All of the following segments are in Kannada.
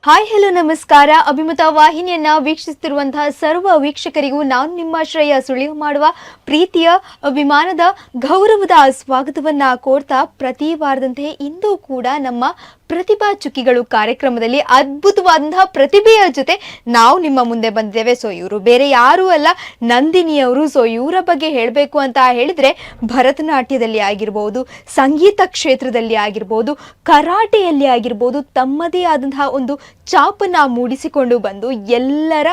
ಹಾಯ್ ಹಲೋ ನಮಸ್ಕಾರ. ಅಭಿಮತ ವಾಹಿನಿಯನ್ನ ವೀಕ್ಷಿಸುತ್ತಿರುವಂತಹ ಸರ್ವ ವೀಕ್ಷಕರಿಗೂ ನಾನು ನಿಮ್ಮ ಶ್ರೇಯ ಸುಳಿವು ಮಾಡುವ ಪ್ರೀತಿಯ ಅಭಿಮಾನದ ಗೌರವದ ಸ್ವಾಗತವನ್ನ ಕೋರ್ತಾ ಪ್ರತಿ ವಾರದಂತೆ ಇಂದು ಕೂಡ ನಮ್ಮ ಪ್ರತಿಭಾ ಚುಕ್ಕಿಗಳು ಕಾರ್ಯಕ್ರಮದಲ್ಲಿ ಅದ್ಭುತವಾದಂತಹ ಪ್ರತಿಭೆಯ ಜೊತೆ ನಾವು ನಿಮ್ಮ ಮುಂದೆ ಬಂದಿದ್ದೇವೆ. ಸೊ ಇವರು ಬೇರೆ ಯಾರೂ ಅಲ್ಲ, ನಂದಿನಿಯವರು. ಸೊ ಇವರ ಬಗ್ಗೆ ಹೇಳಬೇಕು ಅಂತ ಹೇಳಿದ್ರೆ ಭರತನಾಟ್ಯದಲ್ಲಿ ಆಗಿರ್ಬೋದು, ಸಂಗೀತ ಕ್ಷೇತ್ರದಲ್ಲಿ ಆಗಿರ್ಬೋದು, ಕರಾಟೆಯಲ್ಲಿ ಆಗಿರ್ಬೋದು ತಮ್ಮದೇ ಆದಂತಹ ಒಂದು ಚಾಪನ್ನ ಮೂಡಿಸಿಕೊಂಡು ಬಂದು ಎಲ್ಲರ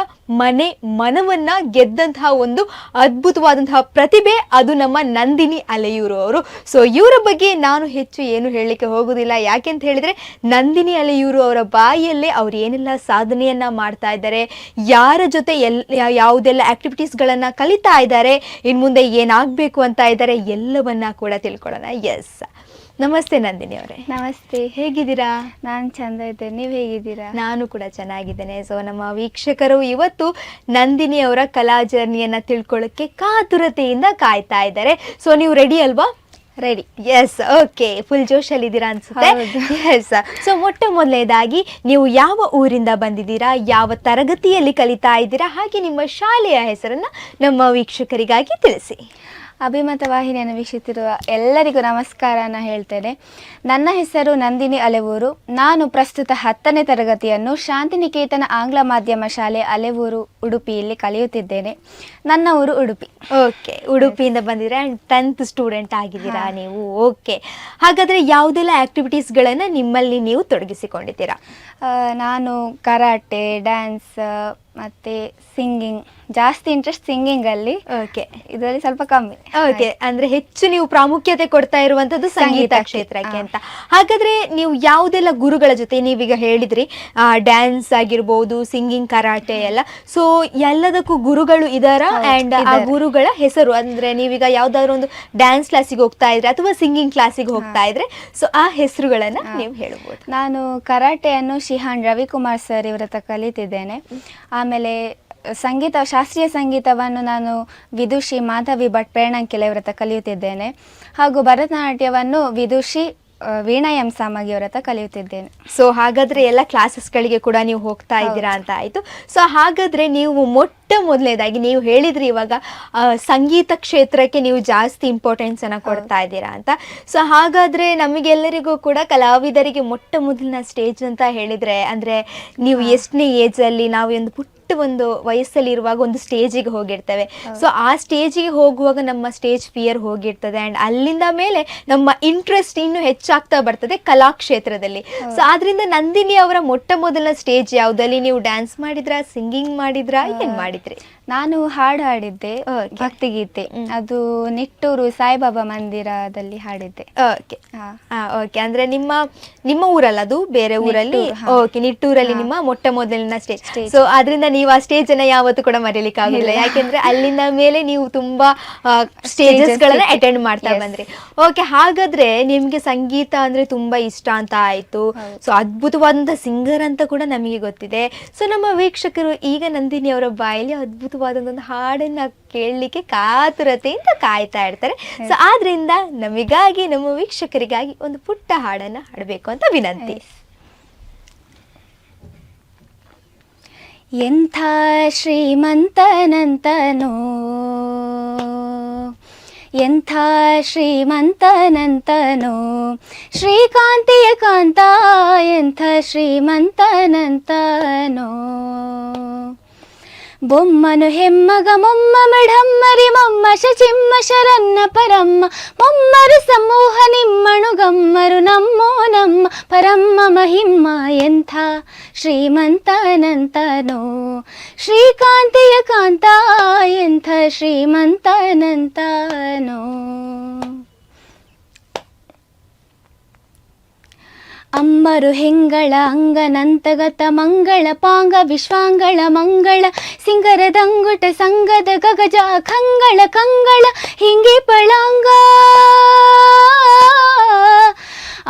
ಮನವನ್ನ ಗೆದ್ದಂತಹ ಒಂದು ಅದ್ಭುತವಾದಂತಹ ಪ್ರತಿಭೆ ಅದು ನಮ್ಮ ನಂದಿನಿ ಅಲೆಯೂರು ಅವರು. ಸೊ ಇವರ ಬಗ್ಗೆ ನಾನು ಹೆಚ್ಚು ಏನು ಹೇಳಲಿಕ್ಕೆ ಹೋಗುದಿಲ್ಲ. ಯಾಕೆಂತ ಹೇಳಿದ್ರೆ ನಂದಿನಿ ಅಲೆಯೂರು ಅವರ ಬಾಯಿಯಲ್ಲೇ ಅವ್ರು ಏನೆಲ್ಲ ಸಾಧನೆಯನ್ನ ಮಾಡ್ತಾ ಇದ್ದಾರೆ, ಯಾರ ಜೊತೆ ಯಾವುದೆಲ್ಲ ಆಕ್ಟಿವಿಟೀಸ್ಗಳನ್ನ ಕಲಿತಾ ಇದ್ದಾರೆ, ಇನ್ ಮುಂದೆ ಏನಾಗಬೇಕು ಅಂತ ಇದ್ದಾರೆ ಎಲ್ಲವನ್ನ ಕೂಡ ತಿಳ್ಕೊಳ್ಳೋಣ. ಎಸ್, ನಮಸ್ತೆ ನಂದಿನಿ ಅವರೇ. ನಮಸ್ತೆ, ಹೇಗಿದ್ದೀರಾ? ನಾನು ಚಂದ ಇದ್ದೇನೆ, ನೀವು ಹೇಗಿದ್ದೀರಾ? ನಾನು ಕೂಡ ಚೆನ್ನಾಗಿದ್ದೇನೆ. ಸೊ ನಮ್ಮ ವೀಕ್ಷಕರು ಇವತ್ತು ನಂದಿನಿ ಅವರ ಕಲಾ ಜರ್ನಿಯನ್ನ ತಿಳ್ಕೊಳ್ಳೋಕ್ಕೆ ಕಾತುರತೆಯಿಂದ ಕಾಯ್ತಾ ಇದ್ದಾರೆ. ಸೊ ನೀವು ರೆಡಿ ಅಲ್ವಾ? ರೆಡಿ. ಎಸ್, ಓಕೆ, ಫುಲ್ ಜೋಶಲ್ಲಿ ಇದ್ದೀರಾ ಅನ್ಸುತ್ತೆ. ಎಸ್, ಸೊ ಮೊಟ್ಟ ಮೊದಲನೇದಾಗಿ ನೀವು ಯಾವ ಊರಿಂದ ಬಂದಿದ್ದೀರಾ, ಯಾವ ತರಗತಿಯಲ್ಲಿ ಕಲಿತಾ ಇದ್ದೀರಾ, ಹಾಗೆ ನಿಮ್ಮ ಶಾಲೆಯ ಹೆಸರನ್ನ ನಮ್ಮ ವೀಕ್ಷಕರಿಗಾಗಿ ತಿಳಿಸಿ. ಅಭಿಮತ ವಾಹಿನಿಯನ್ನು ವೀಕ್ಷಿಸುತ್ತಿರುವ ಎಲ್ಲರಿಗೂ ನಮಸ್ಕಾರನ ಹೇಳ್ತೇನೆ. ನನ್ನ ಹೆಸರು ನಂದಿನಿ ಅಲೆವೂರು. ನಾನು ಪ್ರಸ್ತುತ 10ನೇ ತರಗತಿಯನ್ನು ಶಾಂತಿನಿಕೇತನ ಆಂಗ್ಲ ಮಾಧ್ಯಮ ಶಾಲೆ ಅಲೆವೂರು ಉಡುಪಿಯಲ್ಲಿ ಕಲಿಯುತ್ತಿದ್ದೇನೆ. ನನ್ನ ಊರು ಉಡುಪಿ. ಓಕೆ, ಉಡುಪಿಯಿಂದ ಬಂದಿದ್ದೀರಾ ಆ್ಯಂಡ್ 10th ಸ್ಟೂಡೆಂಟ್ ಆಗಿದ್ದೀರಾ ನೀವು. ಓಕೆ, ಹಾಗಾದರೆ ಯಾವುದೆಲ್ಲ ಆ್ಯಕ್ಟಿವಿಟೀಸ್ಗಳನ್ನು ನಿಮ್ಮಲ್ಲಿ ನೀವು ತೊಡಗಿಸಿಕೊಂಡಿದ್ದೀರಾ? ನಾನು ಕರಾಟೆ, ಡ್ಯಾನ್ಸ್ ಮತ್ತು ಸಿಂಗಿಂಗ್, ಜಾಸ್ತಿ ಇಂಟ್ರೆಸ್ಟ್ ಸಿಂಗಿಂಗಲ್ಲಿ. ಓಕೆ, ಇದರಲ್ಲಿ ಸ್ವಲ್ಪ ಕಮ್ಮಿ. ಓಕೆ, ಅಂದರೆ ಹೆಚ್ಚು ನೀವು ಪ್ರಾಮುಖ್ಯತೆ ಕೊಡ್ತಾ ಇರುವಂಥದ್ದು ಸಂಗೀತ ಕ್ಷೇತ್ರಕ್ಕೆ ಅಂತ. ಹಾಗಾದರೆ ನೀವು ಯಾವುದೆಲ್ಲ ಗುರುಗಳ ಜೊತೆ, ನೀವೀಗ ಹೇಳಿದ್ರಿ ಡ್ಯಾನ್ಸ್ ಆಗಿರ್ಬೋದು, ಸಿಂಗಿಂಗ್, ಕರಾಟೆ ಎಲ್ಲ, ಸೊ ಎಲ್ಲದಕ್ಕೂ ಗುರುಗಳು ಇದ್ದಾರಾ? ಆ್ಯಂಡ್ ಆ ಗುರುಗಳ ಹೆಸರು, ಅಂದರೆ ನೀವೀಗ ಯಾವುದಾದ್ರು ಒಂದು ಡ್ಯಾನ್ಸ್ ಕ್ಲಾಸಿಗೆ ಹೋಗ್ತಾ ಇದ್ರೆ ಅಥವಾ ಸಿಂಗಿಂಗ್ ಕ್ಲಾಸಿಗೆ ಹೋಗ್ತಾ ಇದ್ರೆ ಸೊ ಆ ಹೆಸರುಗಳನ್ನು ನೀವು ಹೇಳ್ಬೋದು. ನಾನು ಕರಾಟೆಯನ್ನು ಶಿಹಾನ್ ರವಿಕುಮಾರ್ ಸರ್ ಇವರ ಹತ್ರ ಕಲಿತಿದ್ದೇನೆ. ಆಮೇಲೆ ಶಾಸ್ತ್ರೀಯ ಸಂಗೀತವನ್ನು ನಾನು ವಿದುಷಿ ಮಾಧವಿ ಭಟ್ ಪ್ರೇರಣಂಕೆಲೆ ಇವರ ಹತ್ರ ಕಲಿಯುತ್ತಿದ್ದೇನೆ. ಹಾಗೂ ಭರತನಾಟ್ಯವನ್ನು ವಿದುಷಿ ವೀಣಾ ಎಂ ಸಾಮಗಿ ಅವರ ಹತ್ರ ಕಲಿಯುತ್ತಿದ್ದೇನೆ. ಸೊ ಹಾಗಾದ್ರೆ ಎಲ್ಲ ಕ್ಲಾಸಸ್ಗಳಿಗೆ ಕೂಡ ನೀವು ಹೋಗ್ತಾ ಇದ್ದೀರಾ ಅಂತ ಆಯಿತು. ಸೊ ಹಾಗಾದ್ರೆ ನೀವು ಮೊಟ್ಟ ಮೊದಲನೇದಾಗಿ ನೀವು ಹೇಳಿದ್ರಿ ಇವಾಗ ಸಂಗೀತ ಕ್ಷೇತ್ರಕ್ಕೆ ನೀವು ಜಾಸ್ತಿ ಇಂಪಾರ್ಟೆನ್ಸ್ ಅನ್ನ ಕೊಡ್ತಾ ಇದ್ದೀರಾ ಅಂತ. ಸೊ ಹಾಗಾದ್ರೆ ನಮಗೆಲ್ಲರಿಗೂ ಕೂಡ ಕಲಾವಿದರಿಗೆ ಮೊಟ್ಟ ಮೊದಲಿನ ಸ್ಟೇಜ್ ಅಂತ ಹೇಳಿದ್ರೆ ಅಂದ್ರೆ ನೀವು ಎಷ್ಟನೇ ಏಜ್ ಅಲ್ಲಿ, ನಾವು ಒಂದು ವಯಸ್ಸಲ್ಲಿ ಇರುವಾಗ ಒಂದು ಸ್ಟೇಜಿಗೆ ಹೋಗಿರ್ತೇವೆ. ಸೊ ಆ ಸ್ಟೇಜಿಗೆ ಹೋಗುವಾಗ ನಮ್ಮ ಸ್ಟೇಜ್ ಫಿಯರ್ ಹೋಗಿರ್ತದೆ ಆ್ಯಂಡ್ ಅಲ್ಲಿಂದ ಮೇಲೆ ನಮ್ಮ ಇಂಟ್ರೆಸ್ಟ್ ಇನ್ನು ಹೆಚ್ಚಾಗ್ತಾ ಬರ್ತದೆ ಕಲಾಕ್ಷೇತ್ರದಲ್ಲಿ. ಸೊ ಆದ್ರಿಂದ ನಂದಿನಿ ಅವರ ಮೊಟ್ಟ ಮೊದಲ ಸ್ಟೇಜ್ ಯಾವುದಲ್ಲಿ ನೀವು ಡ್ಯಾನ್ಸ್ ಮಾಡಿದ್ರಾ, ಸಿಂಗಿಂಗ್ ಮಾಡಿದ್ರಾ, ಏನ್ ಮಾಡಿದ್ರಿ? ನಾನು ಹಾಡು ಹಾಡಿದ್ದೆ, ಭಕ್ತಿಗೀತೆ. ಅದು ನಿಟ್ಟೂರು ಸಾಯಿಬಾಬಾ ಮಂದಿರದಲ್ಲಿ ಹಾಡಿದ್ದೆ. ಓಕೆ ಓಕೆ, ಅಂದ್ರೆ ನಿಮ್ಮ ಊರಲ್ಲ, ಅದು ಬೇರೆ ಊರಲ್ಲಿ? ಓಕೆ, ನಿಟ್ಟೂರಲ್ಲಿ ನಿಮ್ಮ ಮೊಟ್ಟ ಮೊದಲಿನ ಸ್ಟೇಜ್. ಸೊ ಆದ್ರಿಂದ ನೀವು ಆ ಸ್ಟೇಜ್ ಅನ್ನ ಯಾವತ್ತೂ ಕೂಡ ಮರೀಲಿಕ್ಕೆ ಆಗುದಿಲ್ಲ, ಯಾಕೆಂದ್ರೆ ಅಲ್ಲಿಂದ ಮೇಲೆ ನೀವು ತುಂಬಾ ಸ್ಟೇಜಸ್ ಗಳನ್ನ ಅಟೆಂಡ್ ಮಾಡ್ತಾ ಬಂದ್ರಿ. ಓಕೆ, ಹಾಗಾದ್ರೆ ನಿಮ್ಗೆ ಸಂಗೀತ ಅಂದ್ರೆ ತುಂಬಾ ಇಷ್ಟ ಅಂತ ಆಯ್ತು. ಸೊ ಅದ್ಭುತವಾದಂತಹ ಸಿಂಗರ್ ಅಂತ ಕೂಡ ನಮಗೆ ಗೊತ್ತಿದೆ. ಸೊ ನಮ್ಮ ವೀಕ್ಷಕರು ಈಗ ನಂದಿನಿ ಅವರ ಬಾಯಲ್ಲಿ ಅದ್ಭುತವಾದಂತಹ ಹಾಡನ್ನ ಕೇಳಲಿಕ್ಕೆ ಕಾತುರತೆಯಿಂದ ಕಾಯ್ತಾ ಇರ್ತಾರೆ. ಸೊ ಆದ್ರಿಂದ ನಮಗಾಗಿ, ನಮ್ಮ ವೀಕ್ಷಕರಿಗಾಗಿ ಒಂದು ಪುಟ್ಟ ಹಾಡನ್ನ ಹಾಡಬೇಕು ಅಂತ ವಿನಂತಿ. ಎಂಥ ಶ್ರೀಮಂತನಂತನೋ, ಎಂಥ ಶ್ರೀಮಂತನಂತನೋ, ಶ್ರೀಕಾಂತಿಯ ಕಾಂತ ಎಂಥ ಶ್ರೀಮಂತನಂತನೋ. ಬೊಮ್ಮನು ಹೆಮ್ಮಗ ಮೊಮ್ಮ ಮಢಮ್ಮರಿ ಮೊಮ್ಮ ಶಚಿಮ್ಮ ಶರನ್ನ ಪರಮ್ಮ ಮೊಮ್ಮರು ಸಮೂಹ ನಿಮ್ಮಣು ಗಮ್ಮರು ನಮ್ಮೋ ನಮ್ಮ ಪರಮ್ಮ ಮಹಿಮ್ಮ. ಎಂಥ ಶ್ರೀಮಂತನಂತನೋ, ಶ್ರೀಕಾಂತಿಯ ಕಾಂತ ಎಂಥ ಶ್ರೀಮಂತನಂತನೋ. ಅಂಬರು ಹೆಂಗಳ ಅಂಗನಂತಗತ ಮಂಗಳ ಪಾಂಗ ವಿಶ್ವಾಂಗಳ ಮಂಗಳ ಸಿಂಗರದಂಗುಟ ಸಂಗದ ಗಗಜ ಕಂಗಳ ಕಂಗಳ ಹಿಂಗೆ ಪಳಾಂಗ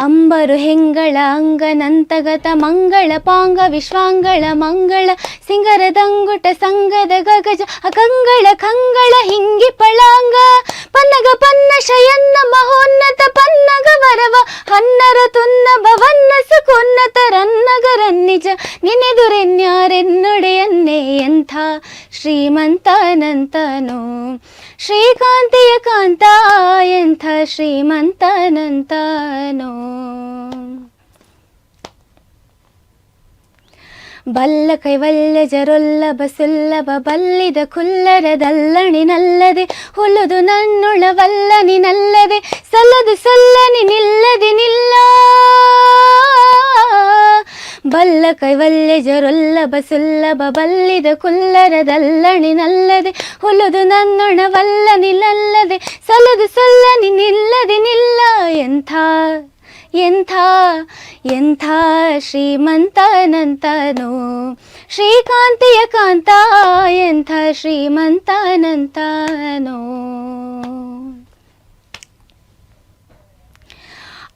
ಅಂಬರು ಹೆಂಗಳ ಅಂಗನಂತಗತ ಮಂಗಳ ಪಾಂಗ ವಿಶ್ವಾಂಗಳ ಮಂಗಳ ಸಿಂಗರದಂಗುಟ ಸಂಗದ ಗಗಜ ಅಕಂಗಳ ಕಂಗಳ ಹಿಂಗಿ ಪಳಾಂಗ ಪನ್ನಗ ಪನ್ನ ಶಯನ್ನ ಮಹೋನ್ನತ ಪನ್ನಗ ವರವ ಹನ್ನರ ತುನ್ನ ಭವನ್ನಸ ಕೊನ್ನತ ರನ್ನಗ ರನ್ನಿಜ ನಿನೆದುರೆನ್ಯಾರೆನ್ನೊಡೆಯನ್ನೇ ಎಂಥ ಶ್ರೀಮಂತನಂತನೋ ಶ್ರೀಕಾಂತಿಯ ಕಾಂತ ಎಂಥ ಶ್ರೀಮಂತನಂತನೋ ಬಲ್ಲ ಕೈವಲ್ಯ ಜರೊಲ್ಲಭ ಸುಲ್ಲಭ ಬಲ್ಲಿದ ಕುಲ್ಲರದಲ್ಲಣಿನಲ್ಲದೆ ಹುಲ್ಲುದು ನನ್ನೊಳವಲ್ಲನಿನಲ್ಲದೆ ಸಲ್ಲದು ಸಲ್ಲನಿ ನಿಲ್ಲದೆ ನಿಲ್ಲ ಬಲ್ಲ ಕೈವಲ್ಯ ಜರೊಲ್ಲಭ ಸುಲ್ಲಭ ಬಲ್ಲಿದ ಕುಲ್ಲರದಲ್ಲಣಿನಲ್ಲದೆ ಹುಲ್ಲುದು ನನ್ನೊಣವಲ್ಲನಿನಲ್ಲದೆ ಸಲ್ಲದು ಸಲ್ಲನಿ ನಿಲ್ಲದೆ ನಿಲ್ಲ ಎಂಥ ಎಂಥ ಎಂಥ ಶ್ರೀಮಂತನಂತನೋ ಶ್ರೀಕಾಂತಿಯ ಕಾಂತ ಎಂಥ ಶ್ರೀಮಂತನಂತನೋ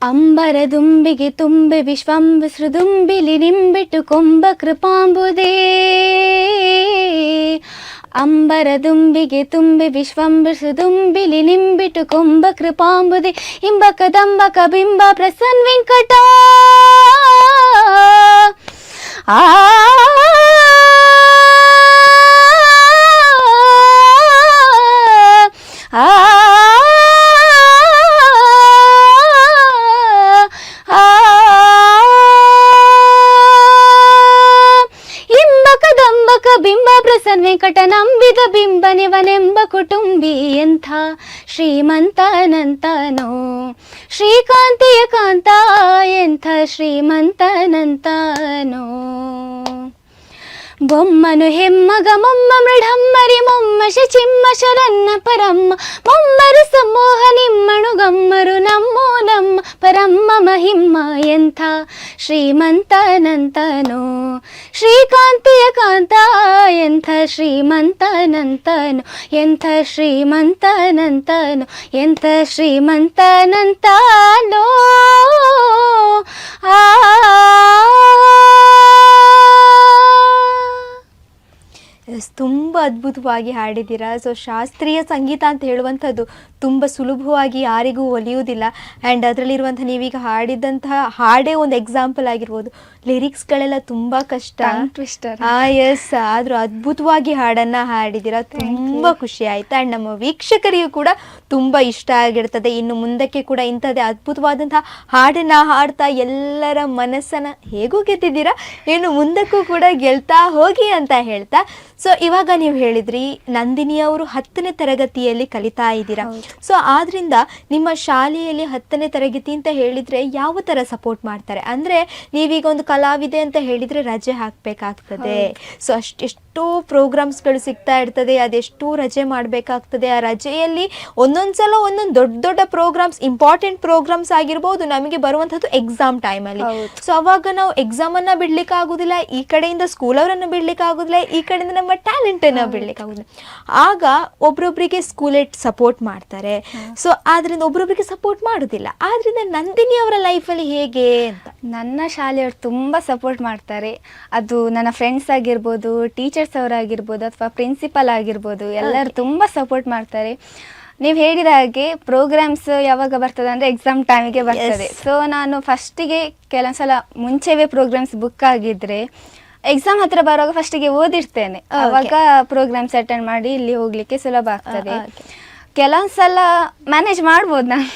ಅಂಬರ ದುಂಬಿಗೆ ತುಂಬೆ ವಿಶ್ವಂಬ ಸೃದುಂಬಿಲಿ ನಿಂಬಿಟ್ಟು ಕೊಂಬ ಕೃಪಾಂಬುದೇ ಅಂಬರ ದುಂಬಿಗೆ ತುಂಬೆ ವಿಶ್ವಂಬ ದುಂಬಿಲಿ ನಿಂಬಿಟ್ಟು ಕೊಂಬ ಕೃಪಾಂಬುದೆ ಇಂಬಕ ದಂಬಕ ಬಿಂಬ ಪ್ರಸನ್ ವೆಂಕಟ ಆ ಬಿಂಬ ಪ್ರಸನ್ನ ವೆಂಕಟ ನಂಬಿದ ಬಿಂಬನಿವನೆಂಬ ಕುಟುಂಬಿ ಎಂಥ ಶ್ರೀಮಂತನಂತನೋ ಶ್ರೀಕಾಂತಿಯ ಕಾಂತ ಎಂಥ ಶ್ರೀಮಂತನಂತನೋ ಬೊಮ್ಮನು ಹೆಮ್ಮಗ ಮೊಮ್ಮ ಮೃಢಮ್ಮರಿ ಮೊಮ್ಮ ಶಚಿಮ್ಮ ಶರನ್ನ ಪರಮ್ಮ ಮೊಮ್ಮರು ಸಮೂಹ ನಿಮ್ಮಣು ಗಮ್ಮರು ನಮ್ಮೋ ನಮ್ಮ ಪರಮ್ಮ ಮಹಿಮ್ಮ ಎಂಥ ಶ್ರೀಮಂತನಂತನೋ ಶ್ರೀಕಾಂತಿಯ ಕಾಂತ ಎಂಥ ಶ್ರೀಮಂತನಂತನೋ ಎಂಥ ಶ್ರೀಮಂತನಂತನೋ ಎಂಥ ಶ್ರೀಮಂತನಂತನೋ ಆ ತುಂಬ ಅದ್ಭುತವಾಗಿ ಹಾಡಿದ್ದೀರಾ. ಸೊ ಶಾಸ್ತ್ರೀಯ ಸಂಗೀತ ಅಂತ ಹೇಳುವಂಥದ್ದು ತುಂಬ ಸುಲಭವಾಗಿ ಯಾರಿಗೂ ಒಲಿಯುವುದಿಲ್ಲ. ಆ್ಯಂಡ್ ಅದರಲ್ಲಿರುವಂಥ ನೀವೀಗ ಹಾಡಿದಂತಹ ಹಾಡೇ ಒಂದು ಎಕ್ಸಾಂಪಲ್ ಆಗಿರ್ಬೋದು. ಲಿರಿಕ್ಸ್ಗಳೆಲ್ಲ ತುಂಬ ಕಷ್ಟ. ಎಸ್, ಆದರೂ ಅದ್ಭುತವಾಗಿ ಹಾಡನ್ನು ಹಾಡಿದ್ದೀರಾ. ತುಂಬ ಖುಷಿ ಆಯಿತು. ಆ್ಯಂಡ್ ನಮ್ಮ ವೀಕ್ಷಕರಿಗೂ ಕೂಡ ತುಂಬ ಇಷ್ಟ ಆಗಿರ್ತದೆ. ಇನ್ನು ಮುಂದಕ್ಕೆ ಕೂಡ ಇಂಥದ್ದೇ ಅದ್ಭುತವಾದಂತಹ ಹಾಡನ್ನು ಹಾಡ್ತಾ ಎಲ್ಲರ ಮನಸ್ಸನ್ನು ಹೇಗೂ ಗೆದ್ದಿದ್ದೀರಾ, ಇನ್ನು ಮುಂದಕ್ಕೂ ಕೂಡ ಗೆಲ್ತಾ ಹೋಗಿ ಅಂತ ಹೇಳ್ತಾ, ಸೊ ಇವಾಗ ನೀವು ಹೇಳಿದ್ರಿ ನಂದಿನಿಯವರು 10ನೇ ತರಗತಿಯಲ್ಲಿ ಕಲಿತಾ ಇದ್ದೀರಾ. ಸೊ ಆದ್ರಿಂದ ನಿಮ್ಮ ಶಾಲೆಯಲ್ಲಿ 10ನೇ ತರಗತಿ ಅಂತ ಹೇಳಿದ್ರೆ ಯಾವ ತರ ಸಪೋರ್ಟ್ ಮಾಡ್ತಾರೆ? ಅಂದ್ರೆ ನೀವೀಗ ಒಂದು ಕಲಾವಿದೆ ಅಂತ ಹೇಳಿದ್ರೆ ರಜೆ ಹಾಕ್ಬೇಕಾಗ್ತದೆ. ಸೊ ಎಷ್ಟೋ ಪ್ರೋಗ್ರಾಮ್ಸ್ಗಳು ಸಿಗ್ತಾ ಇರ್ತದೆ, ಅದೆಷ್ಟೋ ರಜೆ ಮಾಡಬೇಕಾಗ್ತದೆ. ಆ ರಜೆಯಲ್ಲಿ ಒಂದೊಂದ್ಸಲ ಒಂದೊಂದು ದೊಡ್ಡ ದೊಡ್ಡ ಪ್ರೋಗ್ರಾಮ್ಸ್, ಇಂಪಾರ್ಟೆಂಟ್ ಪ್ರೋಗ್ರಾಮ್ಸ್ ಆಗಿರ್ಬೋದು ನಮಗೆ ಬರುವಂಥದ್ದು ಎಕ್ಸಾಮ್ ಟೈಮಲ್ಲಿ. ಸೊ ಅವಾಗ ನಾವು ಎಕ್ಸಾಮನ್ನು ಬಿಡ್ಲಿಕ್ಕೆ ಆಗೋದಿಲ್ಲ, ಈ ಕಡೆಯಿಂದ ಸ್ಕೂಲ್ ಅವರನ್ನು ಬಿಡ್ಲಿಕ್ಕೆ ಆಗೋದಿಲ್ಲ, ಈ ಕಡೆಯಿಂದ ನಮ್ಮ ಟ್ಯಾಲೆಂಟನ್ನು ಬಿಡ್ಲಿಕ್ಕೆ ಆಗೋದಿಲ್ಲ. ಆಗ ಒಬ್ರೊಬ್ರಿಗೆ ಸ್ಕೂಲೇಟ್ ಸಪೋರ್ಟ್ ಮಾಡ್ತಾರೆ. ಸೊ ಆದ್ರಿಂದ ಒಬ್ರೊಬ್ರಿಗೆ ಸಪೋರ್ಟ್ ಮಾಡೋದಿಲ್ಲ. ಆದ್ರಿಂದ ನಂದಿನಿ ಅವರ ಲೈಫಲ್ಲಿ ಹೇಗೆ ಅಂತ? ನನ್ನ ಶಾಲೆಯವರು ತುಂಬ ಸಪೋರ್ಟ್ ಮಾಡ್ತಾರೆ. ಅದು ನನ್ನ ಫ್ರೆಂಡ್ಸ್ ಆಗಿರ್ಬೋದು, ಟೀಚರ್ಸ್ ಅವರಾಗಿರ್ಬೋದು, ಅಥವಾ ಪ್ರಿನ್ಸಿಪಲ್ ಆಗಿರ್ಬೋದು, ಎಲ್ಲರೂ ತುಂಬ ಸಪೋರ್ಟ್ ಮಾಡ್ತಾರೆ. ನೀವು ಹೇಳಿದ ಹಾಗೆ ಪ್ರೋಗ್ರಾಮ್ಸ್ ಯಾವಾಗ ಬರ್ತದೆ ಅಂದರೆ ಎಕ್ಸಾಮ್ ಟೈಮಿಗೆ ಬರ್ತದೆ. ಸೊ ನಾನು ಫಸ್ಟಿಗೆ ಕೆಲವೊಂದ್ಸಲ ಮುಂಚೆವೇ ಪ್ರೋಗ್ರಾಮ್ಸ್ ಬುಕ್ ಆಗಿದ್ರೆ ಎಕ್ಸಾಮ್ ಹತ್ರ ಬರುವಾಗ ಫಸ್ಟಿಗೆ ಓದಿರ್ತೇನೆ. ಆವಾಗ ಪ್ರೋಗ್ರಾಮ್ಸ್ ಅಟೆಂಡ್ ಮಾಡಿ ಇಲ್ಲಿ ಹೋಗ್ಲಿಕ್ಕೆ ಸುಲಭ ಆಗ್ತದೆ. ಕೆಲವೊಂದ್ಸಲ ಮ್ಯಾನೇಜ್ ಮಾಡ್ಬೋದು ನಾನು.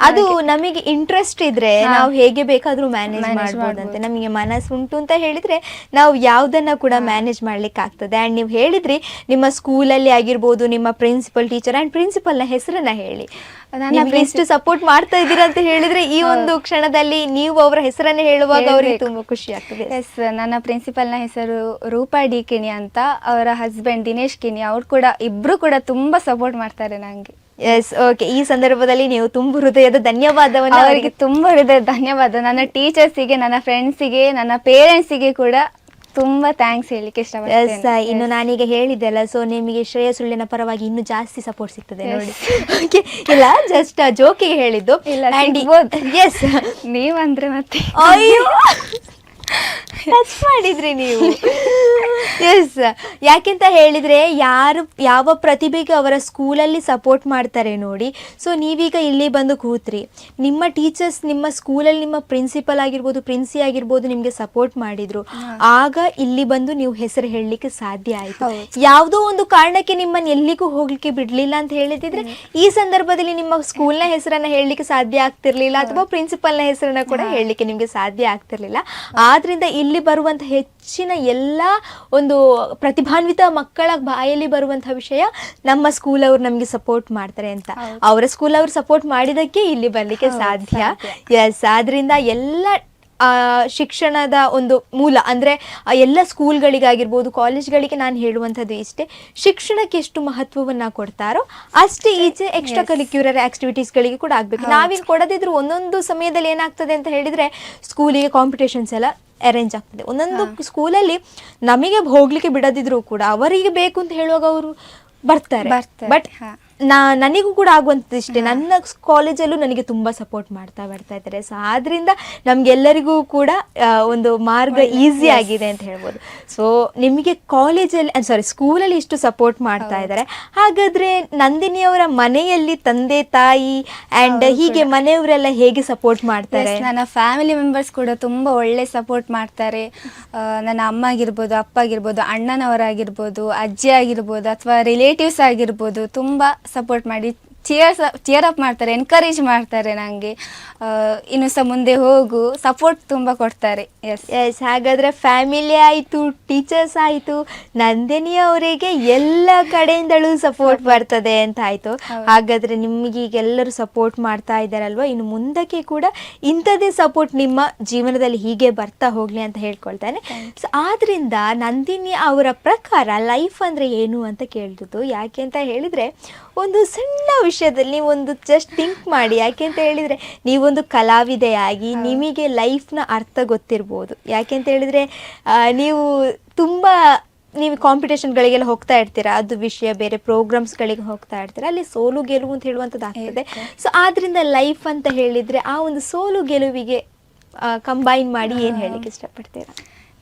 ಅದು ನಮಗೆ ಇಂಟ್ರೆಸ್ಟ್ ಇದ್ರೆ ನಾವು ಹೇಗೆ ಬೇಕಾದ್ರೂ ಮ್ಯಾನೇಜ್ ಮಾಡ್ಬೋದಂತೆ. ನಮಗೆ ಮನಸ್ಸು ಉಂಟು ಅಂತ ಹೇಳಿದ್ರೆ ನಾವು ಯಾವ್ದನ್ನ ಕೂಡ ಮ್ಯಾನೇಜ್ ಮಾಡ್ಲಿಕ್ಕೆ ಆಗ್ತದೆ. ಅಂಡ್ ನೀವು ಹೇಳಿದ್ರಿ ನಿಮ್ಮ ಸ್ಕೂಲಲ್ಲಿ ಆಗಿರ್ಬೋದು, ನಿಮ್ಮ ಪ್ರಿನ್ಸಿಪಲ್, ಟೀಚರ್ ಅಂಡ್ ಪ್ರಿನ್ಸಿಪಲ್ನ ಹೆಸರನ್ನ ಹೇಳಿ. ಎಷ್ಟು ಸಪೋರ್ಟ್ ಮಾಡ್ತಾ ಇದ್ದೀರಾ ಅಂತ ಹೇಳಿದ್ರೆ ಈ ಒಂದು ಕ್ಷಣದಲ್ಲಿ ನೀವು ಅವರ ಹೆಸರನ್ನ ಹೇಳುವಾಗ ಅವರಿಗೆ ತುಂಬಾ ಖುಷಿ ಆಗ್ತದೆ. ಎಸ್, ನನ್ನ ಪ್ರಿನ್ಸಿಪಲ್ನ ಹೆಸರು ರೂಪಾ ಡಿ ಕಿಣಿ ಅಂತ. ಅವರ ಹಸ್ಬೆಂಡ್ ದಿನೇಶ್ ಕಿಣಿ, ಅವ್ರು ಕೂಡ ಇಬ್ರು ಕೂಡ ತುಂಬಾ ಸಪೋರ್ಟ್ ಮಾಡ್ತಾರೆ ನಂಗೆ. Yes, okay. ಈ ಸಂದರ್ಭದಲ್ಲಿ ನೀವು ತುಂಬ ಹೃದಯದ ಧನ್ಯವಾದವನ್ನು ಅವರಿಗೆ ತುಂಬ ಹೃದಯದ ಧನ್ಯವಾದ. ನನ್ನ ಟೀಚರ್ಸಿಗೆ, ನನ್ನ ಫ್ರೆಂಡ್ಸಿಗೆ, ನನ್ನ ಪೇರೆಂಟ್ಸಿಗೆ ಕೂಡ ತುಂಬಾ ಥ್ಯಾಂಕ್ಸ್ ಹೇಳಿಕ್ಕೆ ಎಸ್ ಇಷ್ಟಪಡ್ತೇನೆ. ಇನ್ನು ನಾನೀಗ ಹೇಳಿದ್ದೆ ಅಲ್ಲ, ಸೊ ನಿಮಗೆ ಶ್ರೇಯಾ ಸುಳ್ಳಿನ ಪರವಾಗಿ ಇನ್ನೂ ಜಾಸ್ತಿ ಸಪೋರ್ಟ್ ಸಿಗ್ತದೆ ನೋಡಿ. Okay, ಇಲ್ಲ ಜಸ್ಟ್ ಜೋಕಿಗೆ ಹೇಳಿದ್ದು. ಇಲ್ಲ, ಸಿಗ್ಬೋದು. ಎಸ್ ನೀವಂದ್ರೆ ಮತ್ತೆ ಅಯ್ಯೋ ಟಚ್ ಮಾಡಿದ್ರಿ ನೀವು. ಎಸ್, ಯಾಕೆಂತ ಹೇಳಿದ್ರೆ ಯಾವ ಪ್ರತಿಭೆಗೆ ಅವರ ಸ್ಕೂಲಲ್ಲಿ ಸಪೋರ್ಟ್ ಮಾಡ್ತಾರೆ ನೋಡಿ. ಸೊ ನೀವೀಗ ಇಲ್ಲಿ ಬಂದು ಕೂತ್ರಿ, ನಿಮ್ಮ ಟೀಚರ್ಸ್ ನಿಮ್ಮ ಸ್ಕೂಲಲ್ಲಿ ನಿಮ್ಮ ಪ್ರಿನ್ಸಿಪಲ್ ಆಗಿರ್ಬೋದು, ಪ್ರಿನ್ಸಿ ಆಗಿರ್ಬೋದು ನಿಮಗೆ ಸಪೋರ್ಟ್ ಮಾಡಿದ್ರು, ಆಗ ಇಲ್ಲಿ ಬಂದು ನೀವು ಹೆಸರು ಹೇಳಲಿಕ್ಕೆ ಸಾಧ್ಯ ಆಯ್ತು. ಯಾವುದೋ ಒಂದು ಕಾರಣಕ್ಕೆ ನಿಮ್ಮನ್ನು ಎಲ್ಲಿಗೂ ಹೋಗ್ಲಿಕ್ಕೆ ಬಿಡ್ಲಿಲ್ಲ ಅಂತ ಹೇಳಿದ್ರೆ ಈ ಸಂದರ್ಭದಲ್ಲಿ ನಿಮ್ಮ ಸ್ಕೂಲ್ನ ಹೆಸರನ್ನ ಹೇಳಲಿಕ್ಕೆ ಸಾಧ್ಯ ಆಗ್ತಿರ್ಲಿಲ್ಲ, ಅಥವಾ ಪ್ರಿನ್ಸಿಪಲ್ನ ಹೆಸರನ್ನ ಕೂಡ ಹೇಳಲಿಕ್ಕೆ ನಿಮಗೆ ಸಾಧ್ಯ ಆಗ್ತಿರ್ಲಿಲ್ಲ. ಆದ್ರಿಂದ ಇಲ್ಲಿ ಬರುವಂತ ಹೆಚ್ಚಿನ ಎಲ್ಲ ಒಂದು ಪ್ರತಿಭಾನ್ವಿತ ಮಕ್ಕಳ ಬಾಯಲ್ಲಿ ಬರುವಂತಹ ವಿಷಯ ನಮ್ಮ ಸ್ಕೂಲ್ ಅವ್ರು ನಮಗೆ ಸಪೋರ್ಟ್ ಮಾಡ್ತಾರೆ ಅಂತ. ಅವರ ಸ್ಕೂಲ್ ಅವ್ರು ಸಪೋರ್ಟ್ ಮಾಡಿದಕ್ಕೆ ಇಲ್ಲಿ ಬರ್ಲಿಕ್ಕೆ ಸಾಧ್ಯ. ಎಸ್, ಆದ್ರಿಂದ ಎಲ್ಲ ಶಿಕ್ಷಣದ ಒಂದು ಮೂಲ ಅಂದರೆ ಎಲ್ಲ ಸ್ಕೂಲ್ಗಳಿಗಾಗಿರ್ಬೋದು, ಕಾಲೇಜ್ಗಳಿಗೆ ನಾನು ಹೇಳುವಂಥದ್ದು ಇಷ್ಟೇ, ಶಿಕ್ಷಣಕ್ಕೆ ಎಷ್ಟು ಮಹತ್ವವನ್ನು ಕೊಡ್ತಾರೋ ಅಷ್ಟೇ ಈಚೆ ಎಕ್ಸ್ಟ್ರಾ ಕರಿಕ್ಯುಲರ್ ಆಕ್ಟಿವಿಟೀಸ್ಗಳಿಗೆ ಕೂಡ ಆಗಬೇಕು. ನಾವಿಲ್ಲಿ ಕೊಡದಿದ್ರು ಒಂದೊಂದು ಸಮಯದಲ್ಲಿ ಏನಾಗ್ತದೆ ಅಂತ ಹೇಳಿದರೆ ಸ್ಕೂಲಿಗೆ ಕಾಂಪಿಟೇಷನ್ಸ್ ಎಲ್ಲ ಅರೇಂಜ್ ಆಗ್ತದೆ. ಒಂದೊಂದು ಸ್ಕೂಲಲ್ಲಿ ನಮಗೆ ಹೋಗ್ಲಿಕ್ಕೆ ಬಿಡದಿದ್ರು ಕೂಡ ಅವರಿಗೆ ಬೇಕು ಅಂತ ಹೇಳುವಾಗ ಅವರು ಬರ್ತಾರೆ. ಬಟ್ ನನಗೂ ಕೂಡ ಆಗುವಂಥದ್ದು ಇಷ್ಟೇ, ನನ್ನ ಕಾಲೇಜಲ್ಲೂ ನನಗೆ ತುಂಬ ಸಪೋರ್ಟ್ ಮಾಡ್ತಾ ಬರ್ತಾ ಇದ್ದಾರೆ. ಸೊ ಆದ್ರಿಂದ ನಮಗೆಲ್ಲರಿಗೂ ಕೂಡ ಒಂದು ಮಾರ್ಗ ಈಸಿ ಆಗಿದೆ ಅಂತ ಹೇಳ್ಬೋದು. ಸೊ ನಿಮಗೆ ಕಾಲೇಜಲ್ಲಿ ಸ್ಕೂಲಲ್ಲಿ ಇಷ್ಟು ಸಪೋರ್ಟ್ ಮಾಡ್ತಾ ಇದ್ದಾರೆ, ಹಾಗಾದರೆ ನಂದಿನಿಯವರ ಮನೆಯಲ್ಲಿ ತಂದೆ ತಾಯಿ ಆ್ಯಂಡ್ ಹೀಗೆ ಮನೆಯವರೆಲ್ಲ ಹೇಗೆ ಸಪೋರ್ಟ್ ಮಾಡ್ತಾರೆ? ನನ್ನ ಫ್ಯಾಮಿಲಿ ಮೆಂಬರ್ಸ್ ಕೂಡ ತುಂಬ ಒಳ್ಳೆ ಸಪೋರ್ಟ್ ಮಾಡ್ತಾರೆ. ನನ್ನ ಅಮ್ಮ ಆಗಿರ್ಬೋದು, ಅಪ್ಪ ಆಗಿರ್ಬೋದು, ಅಣ್ಣನವರಾಗಿರ್ಬೋದು, ಅಜ್ಜಿ ಆಗಿರ್ಬೋದು, ಅಥವಾ ರಿಲೇಟಿವ್ಸ್ ಆಗಿರ್ಬೋದು, ತುಂಬ ಸಪೋರ್ಟ್ ಮಾಡಿ ಚಿಯರ್ ಅಪ್ ಮಾಡ್ತಾರೆ, ಎನ್ಕರೇಜ್ ಮಾಡ್ತಾರೆ ನನಗೆ, ಇನ್ನು ಸಹ ಮುಂದೆ ಹೋಗು, ಸಪೋರ್ಟ್ ತುಂಬ ಕೊಡ್ತಾರೆ. ಎಸ್, ಹಾಗಾದರೆ ಫ್ಯಾಮಿಲಿ ಆಯಿತು, ಟೀಚರ್ಸ್ ಆಯಿತು, ನಂದಿನಿ ಅವರಿಗೆ ಎಲ್ಲ ಕಡೆಯಿಂದಲೂ ಸಪೋರ್ಟ್ ಬರ್ತದೆ ಅಂತ ಆಯಿತು. ಹಾಗಾದರೆ ನಿಮಗೆ ಈಗ ಎಲ್ಲರೂ ಸಪೋರ್ಟ್ ಮಾಡ್ತಾ ಇದ್ದಾರಲ್ವ, ಇನ್ನು ಮುಂದಕ್ಕೆ ಕೂಡ ಇಂಥದ್ದೇ ಸಪೋರ್ಟ್ ನಿಮ್ಮ ಜೀವನದಲ್ಲಿ ಹೀಗೆ ಬರ್ತಾ ಹೋಗಲಿ ಅಂತ ಹೇಳ್ಕೊಳ್ತಾನೆ. ಸೊ ಆದ್ದರಿಂದ ನಂದಿನಿ ಅವರ ಪ್ರಕಾರ ಲೈಫ್ ಅಂದರೆ ಏನು ಅಂತ ಕೇಳಿದ್ದು. ಯಾಕೆ ಅಂತ ಹೇಳಿದರೆ ಒಂದು ಸಣ್ಣ ವಿಷಯದಲ್ಲಿ ನೀವೊಂದು ಜಸ್ಟ್ ಥಿಂಕ್ ಮಾಡಿ. ಯಾಕೆ ಅಂತ ಹೇಳಿದರೆ ನೀವೊಂದು ಕಲಾವಿದೆಯಾಗಿ ನಿಮಗೆ ಲೈಫ್ನ ಅರ್ಥ ಗೊತ್ತಿರ್ಬೋದು. ಯಾಕೆ ಅಂತ ಹೇಳಿದರೆ ನೀವು ಕಾಂಪಿಟೇಷನ್ಗಳಿಗೆಲ್ಲ ಹೋಗ್ತಾ ಇರ್ತೀರಾ, ಅದು ವಿಷಯ ಬೇರೆ, ಪ್ರೋಗ್ರಾಮ್ಸ್ಗಳಿಗೆ ಹೋಗ್ತಾ ಇರ್ತೀರಾ, ಅಲ್ಲಿ ಸೋಲು ಗೆಲುವು ಅಂತ ಹೇಳುವಂಥದ್ದು ಆಗ್ತದೆ. ಸೊ ಆದ್ರಿಂದ ಲೈಫ್ ಅಂತ ಹೇಳಿದರೆ ಆ ಒಂದು ಸೋಲು ಗೆಲುವಿಗೆ ಕಂಬೈನ್ ಮಾಡಿ ಏನು ಹೇಳಲಿಕ್ಕೆ ಇಷ್ಟಪಡ್ತೀರಾ?